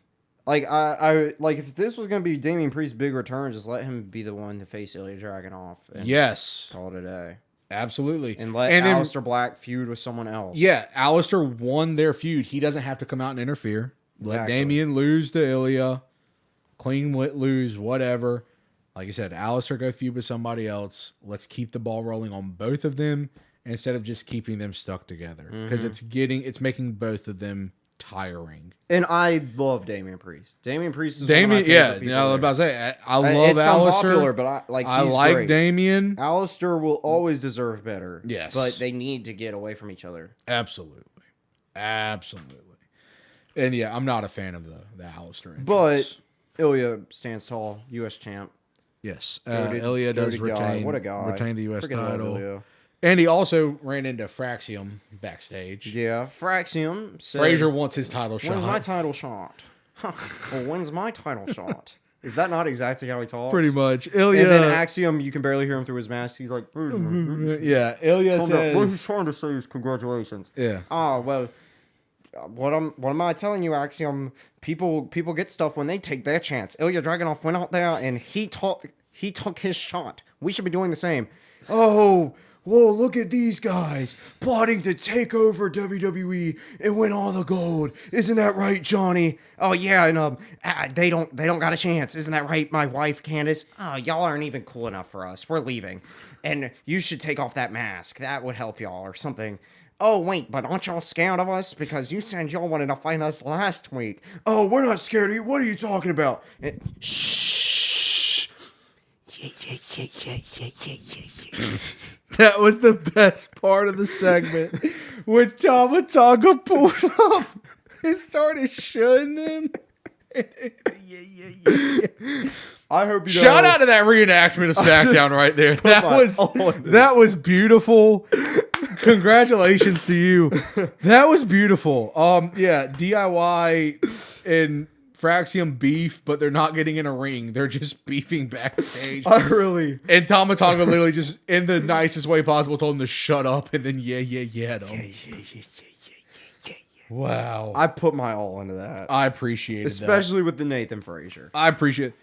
Like I like if this was gonna be Damian Priest's big return, just let him be the one to face Ilya Dragunov. And call it a day. Absolutely. And let Aleister Black feud with someone else. Yeah, Aleister won their feud. He doesn't have to come out and interfere. Let Damian lose to Ilya. Clean lose, whatever. Like I said, Aleister go feud with somebody else. Let's keep the ball rolling on both of them instead of just keeping them stuck together. Because it's making both of them tiring. And I love Damian Priest. Damian Priest is one of my favorite people. I was about to say, I love Aleister. It's unpopular, but I like great. Damian. Aleister will always deserve better. Yes. But they need to get away from each other. Absolutely. And yeah, I'm not a fan of the Aleister entrance. But Ilya stands tall, U.S. champ. Yes. Ilya does retain the U.S. title. And he also ran into Fraxium backstage. Yeah, Fraxium said... Frazier wants his title shot. When's my title shot? Well, when's my title shot? Is that not exactly how he talks? Pretty much. Ilya... And then Axiom, you can barely hear him through his mask. He's like... Yeah, Ilya says... What he's trying to say is congratulations. Yeah. Oh, well... What am I telling you, Axiom? People get stuff when they take their chance. Ilya Dragunov went out there and he took his shot. We should be doing the same. Oh... Whoa, look at these guys plotting to take over WWE and win all the gold. Isn't that right, Johnny? Oh, yeah, and they don't got a chance. Isn't that right, my wife, Candace? Oh, y'all aren't even cool enough for us. We're leaving. And you should take off that mask. That would help y'all or something. Oh, wait, but aren't y'all scared of us? Because you said y'all wanted to fight us last week. Oh, we're not scared of you. What are you talking about? Shh. Yeah. That was the best part of the segment. When Tama Tonga pulled up and started shooting them. Yeah. I hope you Shout out to that reenactment of SmackDown right there. That was beautiful. Congratulations to you. That was beautiful. DIY and Fraxium beef, but they're not getting in a ring. They're just beefing backstage. And Tama Tonga literally just, in the nicest way possible, told him to shut up and then yeah. Wow. I put my all into that. I appreciate it. Especially with the Nathan Frazier. I appreciate it.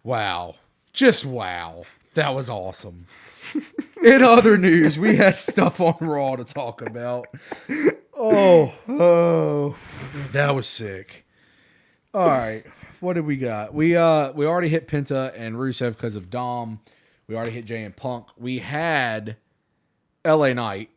Wow. Just wow. That was awesome. In other news, we had stuff on Raw to talk about. Oh. That was sick. All right. what did we got? We already hit Penta and Rusev because of Dom. We already hit Jay and Punk. We had LA Knight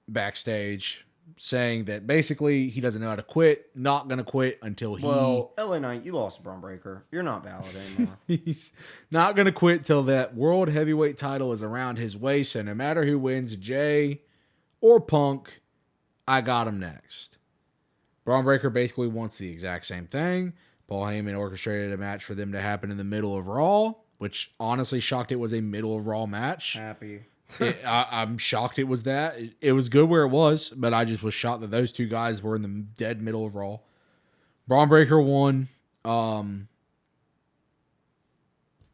backstage saying that basically he doesn't know how to quit, not going to quit until he... Well, LA Knight, you lost to Braun Breaker. You're not valid anymore. He's not going to quit till that World Heavyweight title is around his waist, and no matter who wins, Jay or Punk, I got him next. Braun Breaker basically wants the exact same thing. Paul Heyman orchestrated a match for them to happen in the middle of Raw, which honestly shocked it was a middle of Raw match. Happy. I'm shocked it was that. It was good where it was, but I just was shocked that those two guys were in the dead middle of Raw. Braun Breaker won. LA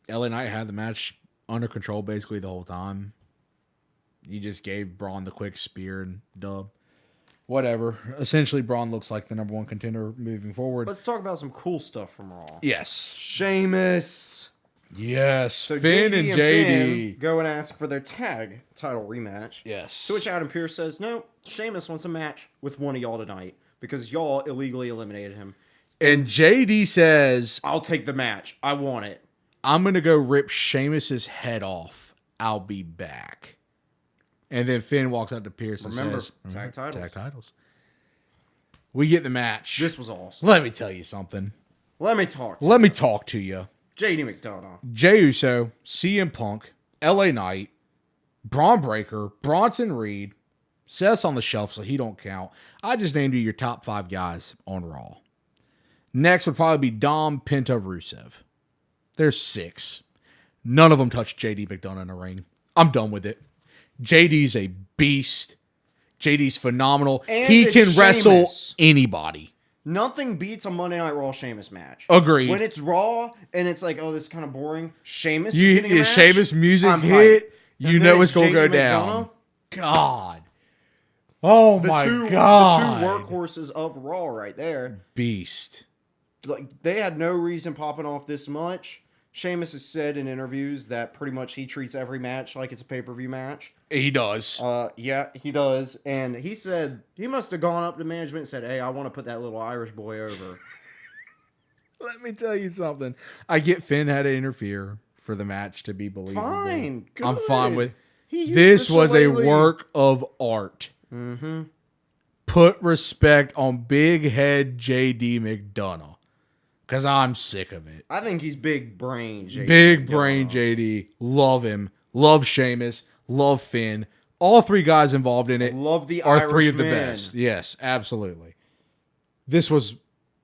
Knight had the match under control basically the whole time. He just gave Braun the quick spear and dub. Whatever. Essentially, Braun looks like the number one contender moving forward. Let's talk about some cool stuff from Raw. Yes. Sheamus. Yes. So Finn JD and JD Finn go and ask for their tag title rematch. Yes. To which Adam Pearce says, no, Sheamus wants a match with one of y'all tonight because y'all illegally eliminated him. And JD says, I'll take the match. I want it. I'm going to go rip Sheamus's head off. I'll be back. And then Finn walks out to Pearce and says, tag titles. Tag titles. We get the match. This was awesome. Let me tell you something. Let me talk to you. JD McDonough. Jey Uso, CM Punk, LA Knight, Braun Breaker, Bronson Reed, Seth's on the shelf, so he don't count. I just named you your top 5 guys on Raw. Next would probably be Dom, Penta, Rusev. There's 6. None of them touched JD McDonough in the ring. I'm done with it. JD's a beast. JD's phenomenal. And he can it's wrestle Sheamus. anybody. Nothing beats a Monday Night Raw Sheamus match. Agreed. When it's Raw and it's like, oh, this is kind of boring. Sheamus You is getting a match. Sheamus music I'm hit. hyped. You And know then it's going to go JD down. McDonough. God. Oh my God. The two workhorses of Raw right there. Beast. Like, they had no reason popping off this much. Sheamus has said in interviews that pretty much he treats every match like it's a pay-per-view match. He does. Yeah, he does. And he said he must have gone up to management and said, hey, I want to put that little Irish boy over. Let me tell you something. I get Finn had to interfere for the match to be believable. Fine. Good. I'm fine with He used this. the Was a shillelagh. work of art. Mm-hmm. Put respect on Big Head JD McDonough. Because I'm sick of it. I think he's big brain, JD. Big brain JD. Love him. Love Sheamus. Love Finn. All 3 guys involved in it Love the are 3 of the Irishman. best. Yes, absolutely. This was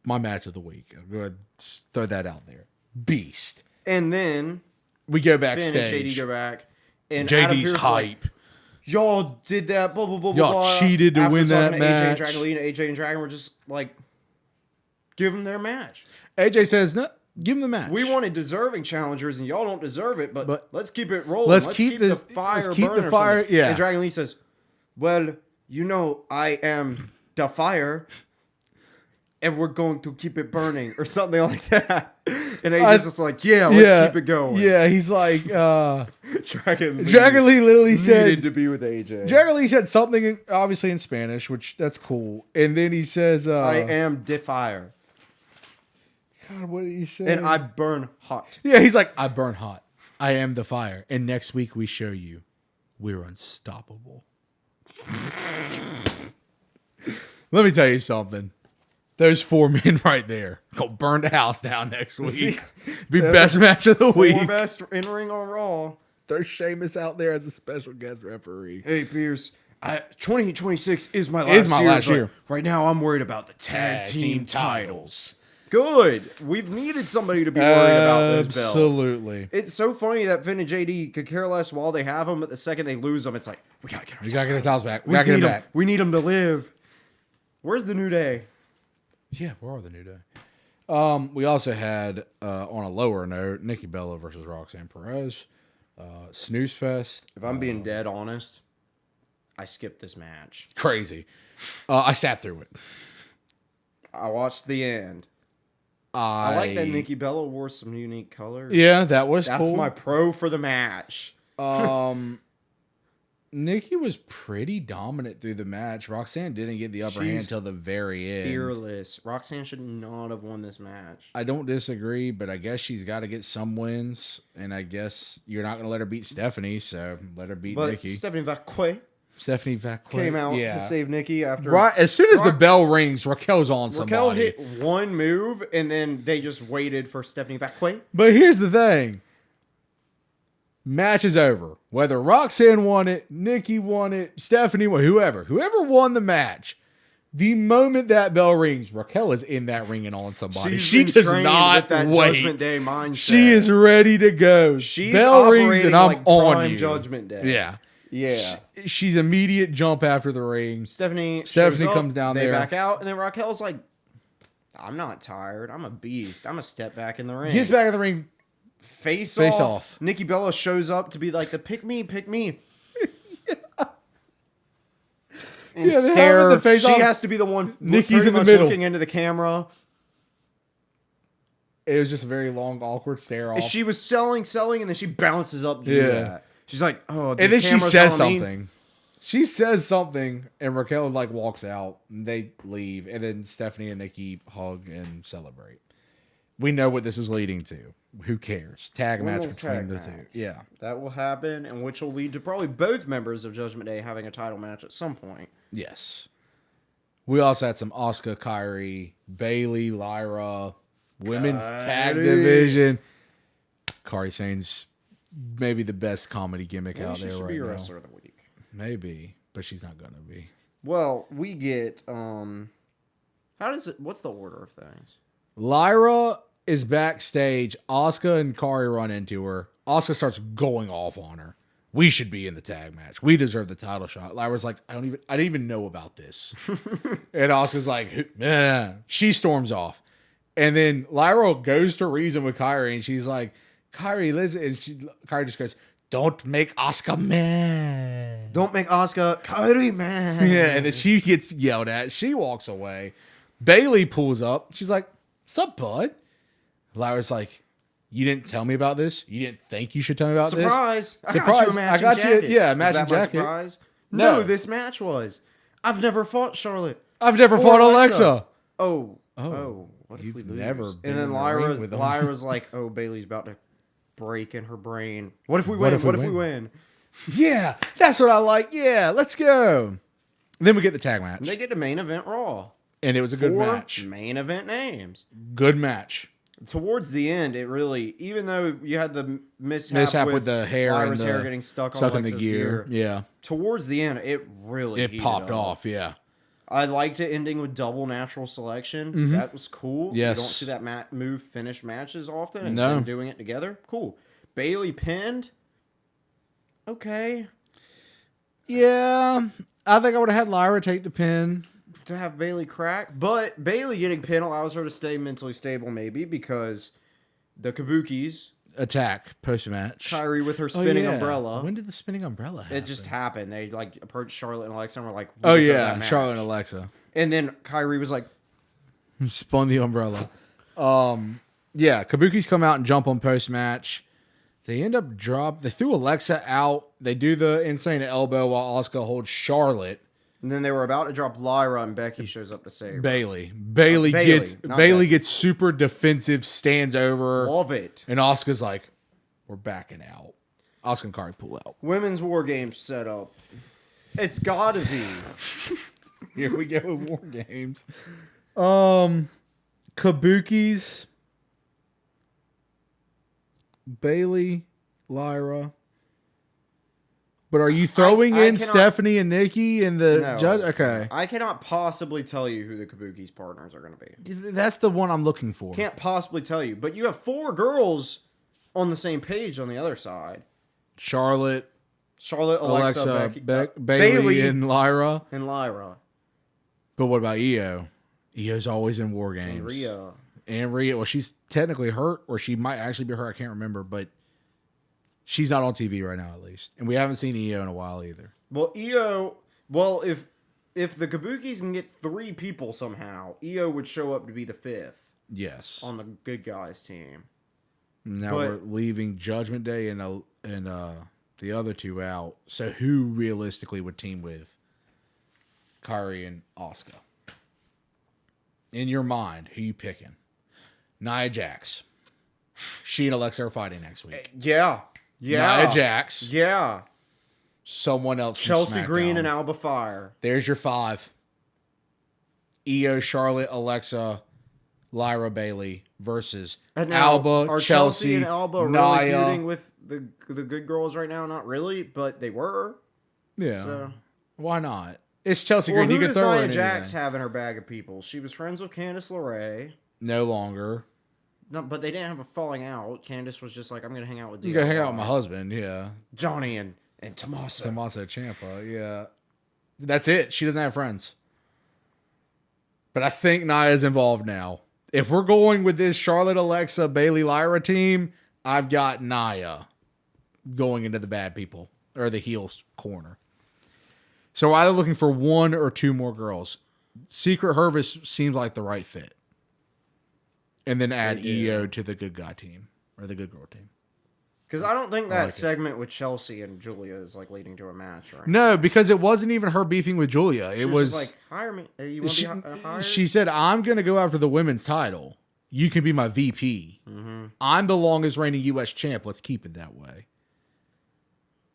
my match of the week. I'm going to throw that out there. Beast. And then We go Finn backstage. and JD go back. And Adam JD's Pearce hype. Like, y'all did that, blah, blah, blah, Y'all blah. cheated to After win talking that to match. AJ and Dragon were just like, give them their match. AJ says, no, give him the match. We wanted deserving challengers, and y'all don't deserve it, but let's keep it rolling. let's Let's keep keep the- the fire let's keep burning the or fire- something. yeah. And Dragon Lee says, well, you know, I am the fire, and we're going to keep it burning, or something like that. And AJ's just like, yeah, let's keep it going. Yeah, he's like, Dragon Lee literally said, needed to be with AJ. Dragon Lee said something, obviously in Spanish, which that's cool. And then he says, I am the fire, God, what did he say? and I burn hot. Yeah, he's like, I burn hot. I am the fire. And next week we show you we're unstoppable. Let me tell you something. Those 4 men right there go burn the house down next week. Be best match of the week. 4 best in ring on Raw. There's Sheamus out there as a special guest referee. Hey, Pierce. 2026 is my last year. But right now, I'm worried about the tag team titles. Good. We've needed somebody to be worried about those belts. Absolutely. It's so funny that Finn and JD could care less while they have them, but the second they lose them, it's like, we gotta get our We gotta get the titles back. We We gotta get need them them. back. We need them to live. Where's the New Day? Yeah, where are the New Day? We also had, on a lower note, Nikki Bella versus Roxanne Perez. Snooze Fest. If I'm being dead honest, I skipped this match. Crazy. I sat through it. I watched the end. I like that Nikki Bella wore some unique colors. Yeah, that was That's cool. my pro for the match. Nikki was pretty dominant through the match. Roxanne didn't get the upper hand until the very end. Fearless. Roxanne should not have won this match. I don't disagree, but I guess she's got to get some wins, and I guess you're not going to let her beat Stephanie, so let her beat Nikki. Stephanie Vacquet came out to save Nikki after. Right, as soon as the bell rings, Raquel's on somebody. Raquel hit one move, and then they just waited for Stephanie Vacquet. But here's the thing. Match is over. Whether Roxanne won it, Nikki won it, Stephanie won, whoever won the match, the moment that bell rings, Raquel is in that ring and on somebody. She does not wait. Judgment Day mindset. She is ready to go. She's bell rings and I'm on you. Judgment Day. Yeah. She's immediate jump after the ring. Stephanie comes down there. They back out, and then Raquel's like, "I'm not tired. I'm a beast. I'm a step back in the ring." Gets back in the ring. Face off. Nikki Bella shows up to be like the pick me. And stare. She has to be the one. Nikki's in the middle, looking into the camera. It was just a very long, awkward stare off. She was selling, and then she bounces up to do that. She's like, "Oh," and then she says something. She says something, and Raquel like walks out. And they leave, and then Stephanie and Nikki hug and celebrate. We know what this is leading to. Who cares? Tag match between the two. Yeah. That will happen, and which will lead to probably both members of Judgment Day having a title match at some point. Yes. We also had some Asuka, Kairi, Bayley, Lyra, women's tag division. Kairi Sane's maybe the best comedy gimmick out there right now. She should be wrestler of the week. Maybe, but she's not going to be. Well, we get, what's the order of things? Lyra is backstage. Asuka and Kairi run into her. Asuka starts going off on her. We should be in the tag match. We deserve the title shot. Lyra's like, I didn't even know about this. And Asuka's like, man. She storms off. And then Lyra goes to reason with Kairi, and she's like, Kairi, listen. And Kairi just goes, don't make Asuka mad. Don't make Asuka Kairi mad. Yeah, and then she gets yelled at. She walks away. Bayley pulls up. She's like, sup, bud? Lyra's like, you didn't tell me about this? You didn't think you should tell me about this? Surprise! I got you a matching jacket. Yeah, matching jacket. Surprise? No, this match was. I've never fought Charlotte. I've never fought Alexa. Oh. What if we lose? And then Lyra's like, oh, Bayley's about to break in her brain. What if we win? What if we win? Yeah, that's what I like. Yeah, let's go. Then we get the tag match. And they get to main event Raw. And it was a good match. Main event names. Good match. Towards the end, it really, even though you had the mishap with the hair Lyra's hair getting stuck on Alexa's in the gear. Yeah. Towards the end, it really popped off. Yeah. I liked it ending with double natural selection. Mm-hmm. That was cool. Yes. You don't see that move finish matches often, and them doing it together. Cool. Bayley pinned. Okay. Yeah. I think I would have had Lyra take the pin. To have Bayley crack. But Bayley getting pinned allows her to stay mentally stable, maybe, because the Kabukis attack post-match. Kairi with her spinning umbrella. When did the spinning umbrella happen? It just happened. They approached Charlotte and Alexa and were like, oh yeah, Charlotte and Alexa. And then Kairi was like, spun the umbrella. Yeah, Kabukis come out and jump on post-match. They end up they threw Alexa out. They do the insane elbow while Asuka holds Charlotte. And then they were about to drop Lyra, and Becky shows up to save her. Bayley gets super defensive, stands over. Love it. And Asuka's like, we're backing out. Asuka and Kairi pull out. Women's Wargames set up. It's gotta be. Here we go with Wargames. Kabukis, Bayley, Lyra. But are you throwing in Stephanie and Nikki and the judge? Okay. I cannot possibly tell you who the Kabuki's partners are going to be. That's the one I'm looking for. Can't possibly tell you. But you have 4 girls on the same page on the other side. Charlotte, Alexa, Becky, Bayley, and Lyra. But what about Io? Io's always in War Games. And Rhea. Well, she's technically hurt, or she might actually be hurt. I can't remember, but she's not on TV right now, at least. And we haven't seen Io in a while either. Well, if the Kabukis can get 3 people somehow, Io would show up to be the 5th. Yes. On the good guys team. Now we're leaving Judgment Day and The other two out. So who realistically would team with Kairi and Asuka? In your mind, who you picking? Nia Jax. She and Alexa are fighting next week. Yeah. Nia Jax. Yeah. Someone else. Chelsea Green and Alba Fire. There's your 5. Io, Charlotte, Alexa, Lyra, Bailey versus Alba, are Chelsea, and Alba Nia. really feuding with the good girls right now? Not really, but they were. Yeah. So. Why not? It's Chelsea Well, Green. who You could does throw Nia her in Jax anything. have in her bag of people? She was friends with Candice LeRae. No longer. No, but they didn't have a falling out. Candice was just like, I'm going to hang out with You gotta hang out with my husband, yeah. Johnny and Tommaso. Tommaso Ciampa, yeah. That's it. She doesn't have friends. But I think Nia's involved now. If we're going with this Charlotte, Alexa, Bailey, Lyra team, I've got Nia going into the bad people or the heels corner. So we're either looking for 1 or 2 more girls. Secret Harvest seems like the right fit. And then add EO to the good guy team or the good girl team. Because I don't think that segment with Chelsea and Julia is like leading to a match, right? No, because it wasn't even her beefing with Julia. It was just like, hire me. You want to be hired? She said, I'm going to go after the women's title. You can be my VP. Mm-hmm. I'm the longest reigning U.S. champ. Let's keep it that way.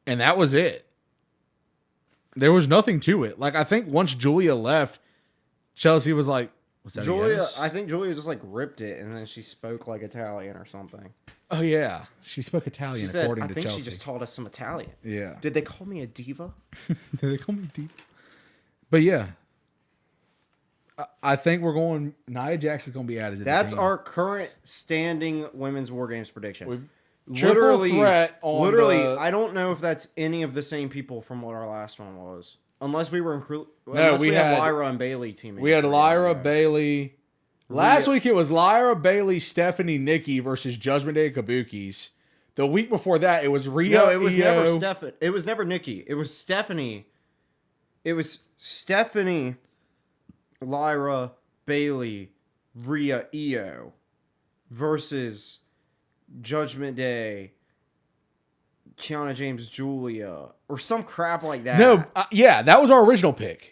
And that was it. There was nothing to it. Like, I think once Julia left, Chelsea was like, was that Julia? yes? I think Julia just like ripped it, and then she spoke like Italian or something. Oh, yeah. She spoke Italian, she said, according I to think Chelsea. she just taught us some Italian. Yeah. Did they call me a diva? Did they call me diva? But yeah. I think we're going, Nia Jax is going to be added to the That's team. our current standing women's War Games prediction. Literally, threat on I don't know if that's any of the same people from what our last one was. Unless we were we had Lyra and Bailey teaming. We had Lyra, Bailey. Last week it was Lyra, Bailey, Stephanie, Nikki versus Judgment Day Kabukis. The week before that it was Rhea. No, it was Io. never Stephanie. It was never Nikki. It was Stephanie. It was Stephanie, Lyra, Bailey, Rhea, Io versus Judgment Day, Kiana James, Julia, or some crap like that. No, yeah, that was our original pick.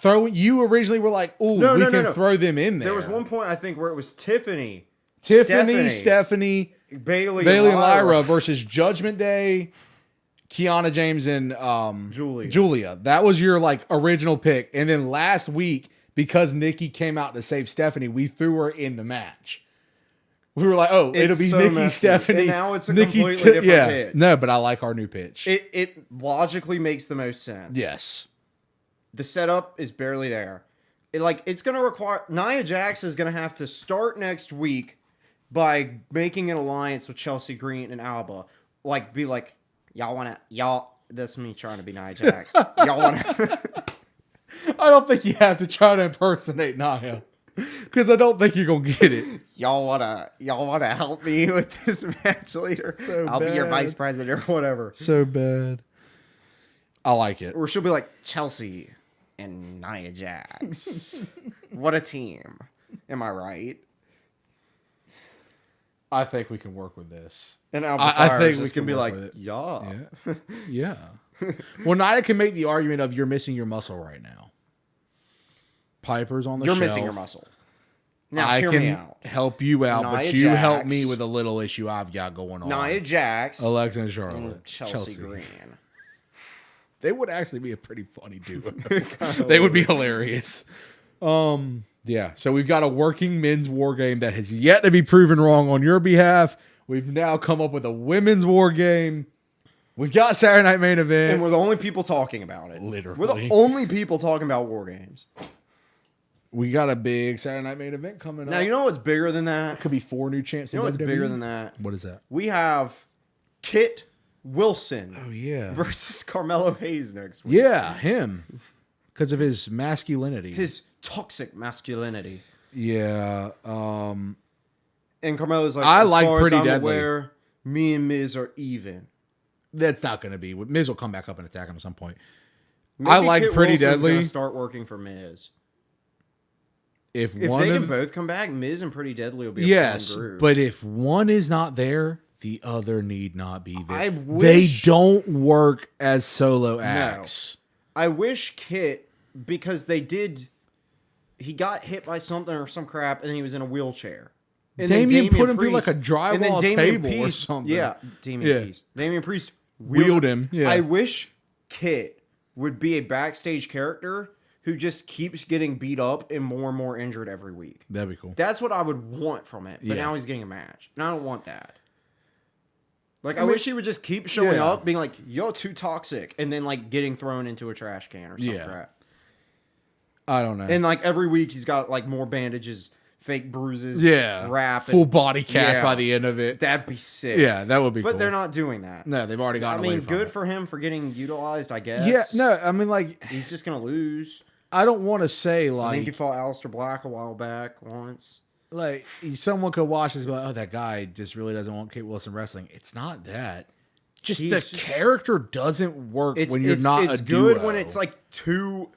You originally were like, "Ooh, we can throw them in there." There was one point I think where it was Tiffany, Stephanie, Bailey, and Lyra versus Judgment Day, Kiana James, and Julia. That was your like original pick, and then last week because Nikki came out to save Stephanie, we threw her in the match. We were like, "Oh, it'll be Nikki, messy. Stephanie." And now it's a completely different pitch. No, but I like our new pitch. It logically makes the most sense. Yes. The setup is barely there. It's going to require... Nia Jax is going to have to start next week by making an alliance with Chelsea Green and Alba. Be like, that's me trying to be Nia Jax. Y'all want to... I don't think you have to try to impersonate Nia. Because I don't think you're going to get it. Y'all wanna help me with this match later? I'll be your vice president or whatever. So bad. I like it. Or she'll be like, Chelsea and Nia Jax. What a team. Am I right? I think we can work with this. And I think we can be like, yeah. Well, Nia can make the argument of you're missing your muscle right now. Piper's on the shelf. You're missing your muscle. Now, I hear can me out. help you out, but you help me with a little issue I've got going on. Nia Jax, Alexa and Charlotte, and Chelsea Green. They would actually be a pretty funny duo. They would be hilarious. Yeah. So we've got a working men's war game that has yet to be proven wrong on your behalf. We've now come up with a women's war game. We've got Saturday Night Main Event, and we're the only people talking about it. Literally, we're the only people talking about war games. We got a big Saturday Night Main Event coming up. Now, you know what's bigger than that? It could be 4 new champs. You know what's bigger than that? What is that? We have Kit Wilson. Oh, yeah. Versus Carmelo Hayes next week. Yeah, him. Because of his masculinity. His toxic masculinity. Yeah. And Carmelo's like, I as like far Pretty as I'm Deadly. aware, me and Miz are even. That's not going to be. Miz will come back up and attack him at some point. Maybe I like Kit Pretty Wilson's Deadly. Gonna start working for Miz. If they can both come back, Miz and Pretty Deadly will be a fun group. But if one is not there, The other need not be there. I wish they don't work as solo acts. No. I wish Kit, because they did. He got hit by something or some crap, and then he was in a wheelchair. And Damian put him Priest, through like a drywall table or something. Yeah, Damian Priest wheeled him. Yeah. I wish Kit would be a backstage character who just keeps getting beat up and more injured every week. That'd be cool. That's what I would want from it. But now he's getting a match. And I don't want that. Like, I wish he would just keep showing up, being like, you're too toxic, and then, like, getting thrown into a trash can or some crap. I don't know. And, like, every week he's got, like, more bandages, fake bruises, wrap. Full body cast by the end of it. That'd be sick. Yeah, that would be cool. But they're not doing that. No, they've already gotten away from good it. for him for getting utilized, I guess. Yeah, no, I mean, like... He's just going to lose. I don't want to say, like... I think he fought Aleister Black a while back once. Like, someone could watch this and go, oh, that guy just really doesn't want Kit Wilson wrestling. It's not that. Just the character doesn't work when you're not a duo. It's good when it's like two...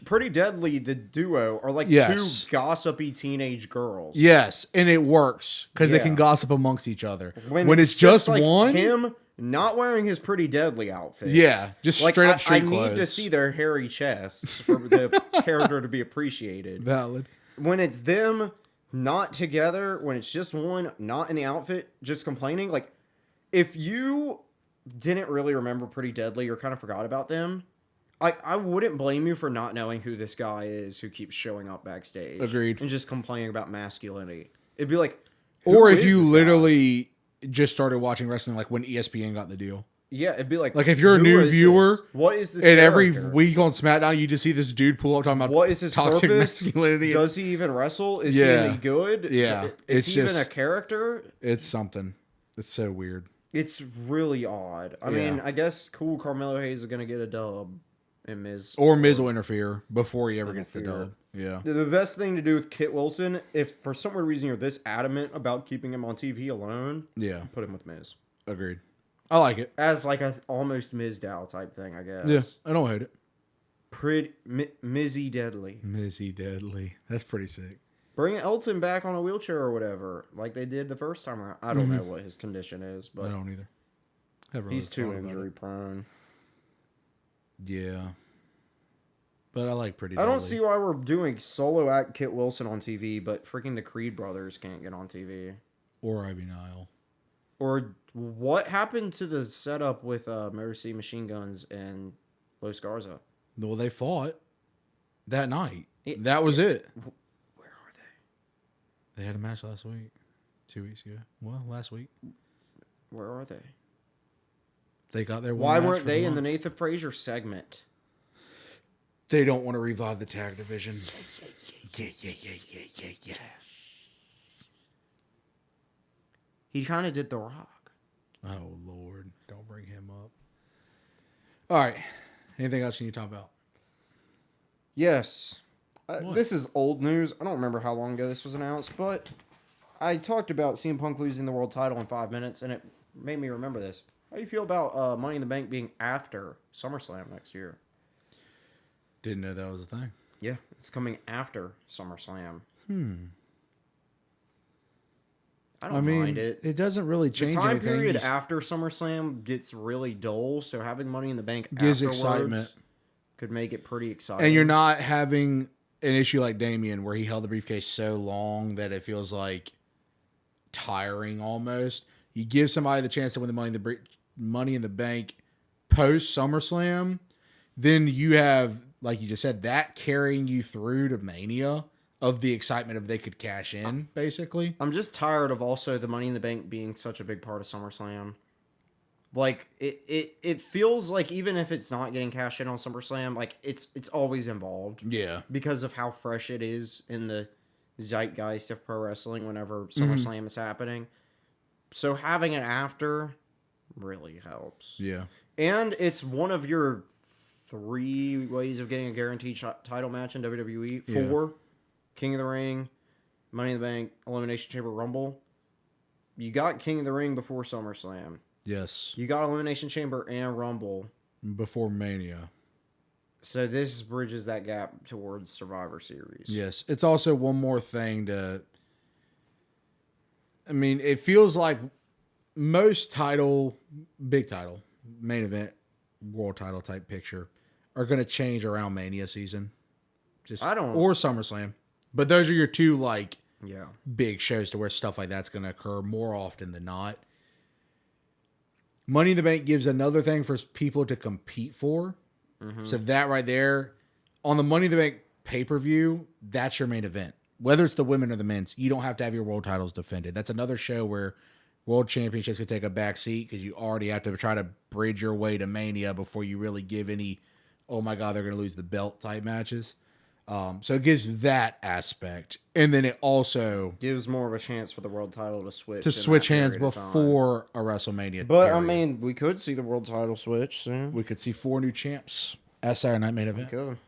Pretty Deadly, the duo, are like two gossipy teenage girls. Yes, and it works because they can gossip amongst each other. When it's just like one... Him not wearing his Pretty Deadly outfit. Yeah, just like, straight up street clothes. I need to see their hairy chests for the character to be appreciated. Valid. When it's them not together, when it's just one not in the outfit, just complaining, like, if you didn't really remember Pretty Deadly or kind of forgot about them... I wouldn't blame you for not knowing who this guy is who keeps showing up backstage. Agreed. And just complaining about masculinity. It'd be like... Or if you literally just started watching wrestling like when ESPN got the deal. Yeah, it'd be like... Like if you're a new viewer... What is this And character? Every week on SmackDown, you just see this dude pull up talking about what is his toxic purpose? masculinity. Does he even wrestle? Is he any good? Yeah. Is he even a character? It's something. It's so weird. It's really odd. I mean, I guess cool Carmelo Hayes is going to get a dub. And Miz will interfere before he ever gets the dub. Yeah. The best thing to do with Kit Wilson, if for some weird reason you're this adamant about keeping him on TV alone, put him with Miz. Agreed. I like it. As like a almost Mizdow type thing, I guess. Yeah, I don't hate it. Pretty Mizzy Deadly. Mizzy Deadly. That's pretty sick. Bring Elton back on a wheelchair or whatever, like they did the first time around. I don't know what his condition is, but I don't either. He's too injury prone. Yeah. But I like Pretty Deadly. I don't see why we're doing solo act Kit Wilson on TV, but freaking the Creed brothers can't get on TV. Or Ivy Nile. Or what happened to the setup with Motor City Machine Guns and Los Garza? Well, they fought that night. That was it. Where are they? They had a match last week. 2 weeks ago. Well, last week. Where are they? They got their Why weren't they in the Nathan Frazier segment? They don't want to revive the tag division. Yeah. He kind of did The Rock. Oh, Lord. Don't bring him up. All right. Anything else you need to talk about? Yes. This is old news. I don't remember how long ago this was announced, but I talked about CM Punk losing the world title in 5 minutes, and it made me remember this. How do you feel about Money in the Bank being after SummerSlam next year? Didn't know that was a thing. Yeah, it's coming after SummerSlam. I don't mind it. It doesn't really change anything. The time period after SummerSlam gets really dull, so having Money in the Bank gives afterwards excitement. Could make it pretty exciting. And you're not having an issue like Damian where he held the briefcase so long that it feels like tiring almost. You give somebody the chance to win the Money in the Bank post SummerSlam, then you have, like you just said, that carrying you through to Mania of the excitement of they could cash in, basically. I'm just tired of also the Money in the Bank being such a big part of SummerSlam. Like, it feels like even if it's not getting cashed in on SummerSlam, like, it's always involved. Yeah. Because of how fresh it is in the zeitgeist of pro wrestling whenever SummerSlam is happening. So having it after really helps. Yeah. And it's one of your 3 ways of getting a guaranteed title match in WWE. 4, King of the Ring, Money in the Bank, Elimination Chamber, Rumble. You got King of the Ring before SummerSlam. Yes. You got Elimination Chamber and Rumble. Before Mania. So this bridges that gap towards Survivor Series. Yes. It's also one more thing to... I mean, it feels like most big title, main event, world title type picture are going to change around Mania season. Or SummerSlam. But those are your two, like, big shows to where stuff like that's going to occur more often than not. Money in the Bank gives another thing for people to compete for. Mm-hmm. So that right there, on the Money in the Bank pay-per-view, that's your main event. Whether it's the women or the men's, you don't have to have your world titles defended. That's another show where world championships could take a back seat because you already have to try to bridge your way to Mania before you really give any, oh my God, they're going to lose the belt type matches. So it gives that aspect. And then it also gives more of a chance for the world title to switch hands before a WrestleMania. But, I mean, we could see the world title switch soon. We could see 4 new champs at Saturday Night main event. We could.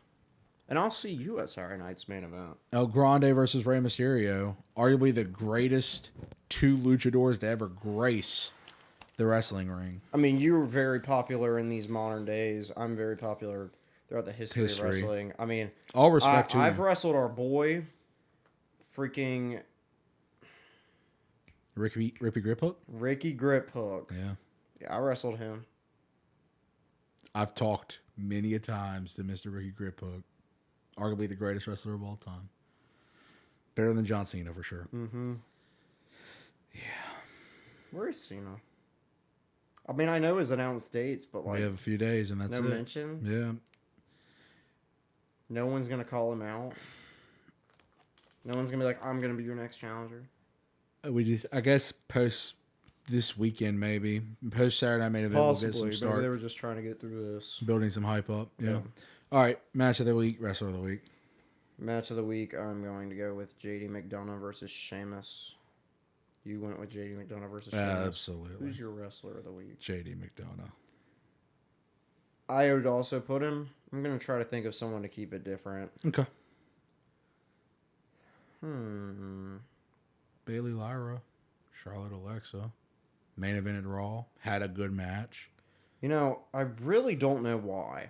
And I'll see you at Saturday Night's main event. El Grande versus Rey Mysterio. Arguably the greatest 2 luchadors to ever grace the wrestling ring. I mean, you're very popular in these modern days. I'm very popular throughout the history of wrestling. I mean, all respect to I've wrestled our boy, freaking Ricky Grip Hook? Ricky Grip Hook. Yeah, I wrestled him. I've talked many a times to Mr. Ricky Grip Hook. Arguably the greatest wrestler of all time. Better than John Cena, for sure. Mm-hmm. Yeah. Where is Cena? I mean, I know his announced dates, but like... We have a few days, and that's no it. No mention? Yeah. No one's going to call him out? No one's going to be like, I'm going to be your next challenger? I guess, post this weekend, maybe. Post Saturday Night main event, Possibly, we'll get some maybe start. they were just trying to get through this. Building some hype up. Yeah. All right, match of the week, wrestler of the week. Match of the week, I'm going to go with JD McDonough versus Sheamus. You went with JD McDonough versus Sheamus. Absolutely. Who's your wrestler of the week? JD McDonough. I would also put him. I'm going to try to think of someone to keep it different. Okay. Bayley Lyra, Charlotte Alexa, main evented Raw, had a good match. You know, I really don't know why.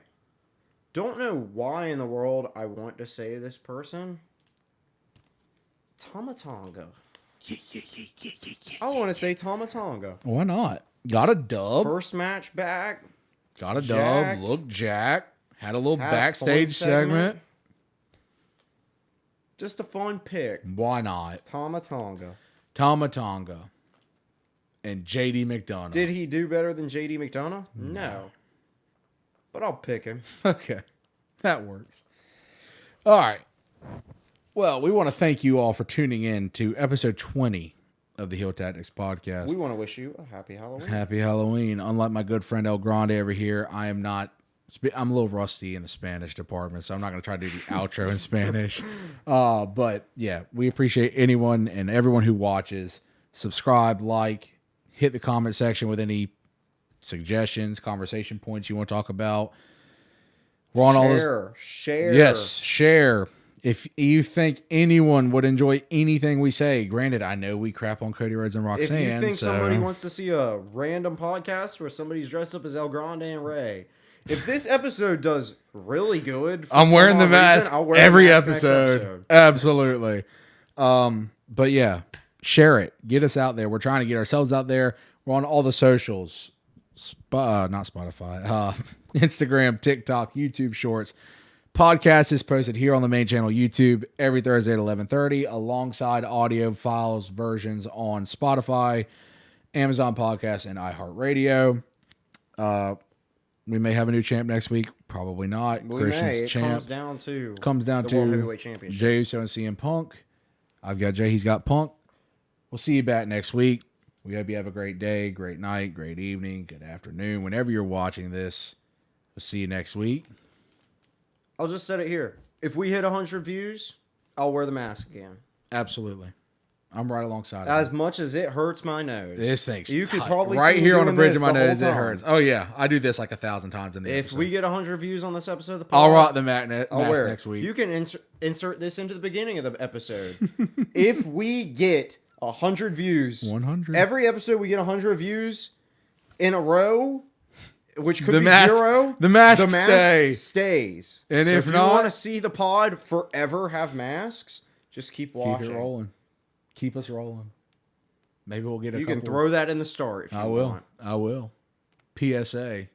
Don't know why in the world I want to say this person. Tama Tonga. I want to say Tama Tonga. Why not? Got a dub. First match back. Got a dub. Looked jacked. Had a little backstage segment. Just a fun pick. Why not? Tama Tonga. And JD McDonough. Did he do better than JD McDonough? No. But I'll pick him. Okay. That works. All right. Well, we want to thank you all for tuning in to episode 20 of the Heel Tactics Podcast. We want to wish you a happy Halloween. Happy Halloween. Unlike my good friend El Grande over here, I'm a little rusty in the Spanish department, so I'm not going to try to do the outro in Spanish. But yeah, we appreciate anyone and everyone who watches. Subscribe, like, hit the comment section with any suggestions, conversation points you want to talk about. We're on Share. Yes, share. If you think anyone would enjoy anything we say, granted, I know we crap on Cody Rhodes and Roxanne. If you think somebody wants to see a random podcast where somebody's dressed up as El Grande and Ray, if this episode does really good, I'm wearing the mask every episode. Absolutely. But yeah, share it. Get us out there. We're trying to get ourselves out there. We're on all the socials. Not Spotify. Instagram, TikTok, YouTube Shorts. Podcast is posted here on the main channel, YouTube, every Thursday at 11:30, alongside audio files versions on Spotify, Amazon Podcasts, and iHeartRadio. We may have a new champ next week. Probably not. Christian's champ. Comes down to World Heavyweight Championship. Jey Uso and CM Punk. I've got Jay. He's got Punk. We'll see you back next week. We hope you have a great day, great night, great evening, good afternoon. Whenever you're watching this, we'll see you next week. I'll just set it here. If we hit 100 views, I'll wear the mask again. Absolutely. I'm right alongside of it. Much as it hurts my nose. This thing's you could probably right see here on the bridge of my nose. It hurts. Oh yeah, I do this like 1,000 times in the If episode. we get 100 views on this episode of the podcast, I'll rock the mask next week. You can insert this into the beginning of the episode. If we get 100 views, 100 every episode we get 100 views in a row, which could be zero. The mask stays. And so if you not, want to see the pod forever have masks, just keep watching. Keep it rolling. Keep us rolling. Maybe we'll get a You couple. can throw that in the start if you want. I will. PSA.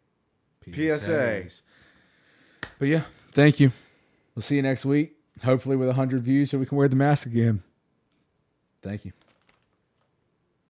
PSA. But yeah, thank you. We'll see you next week. Hopefully with 100 views so we can wear the mask again. Thank you.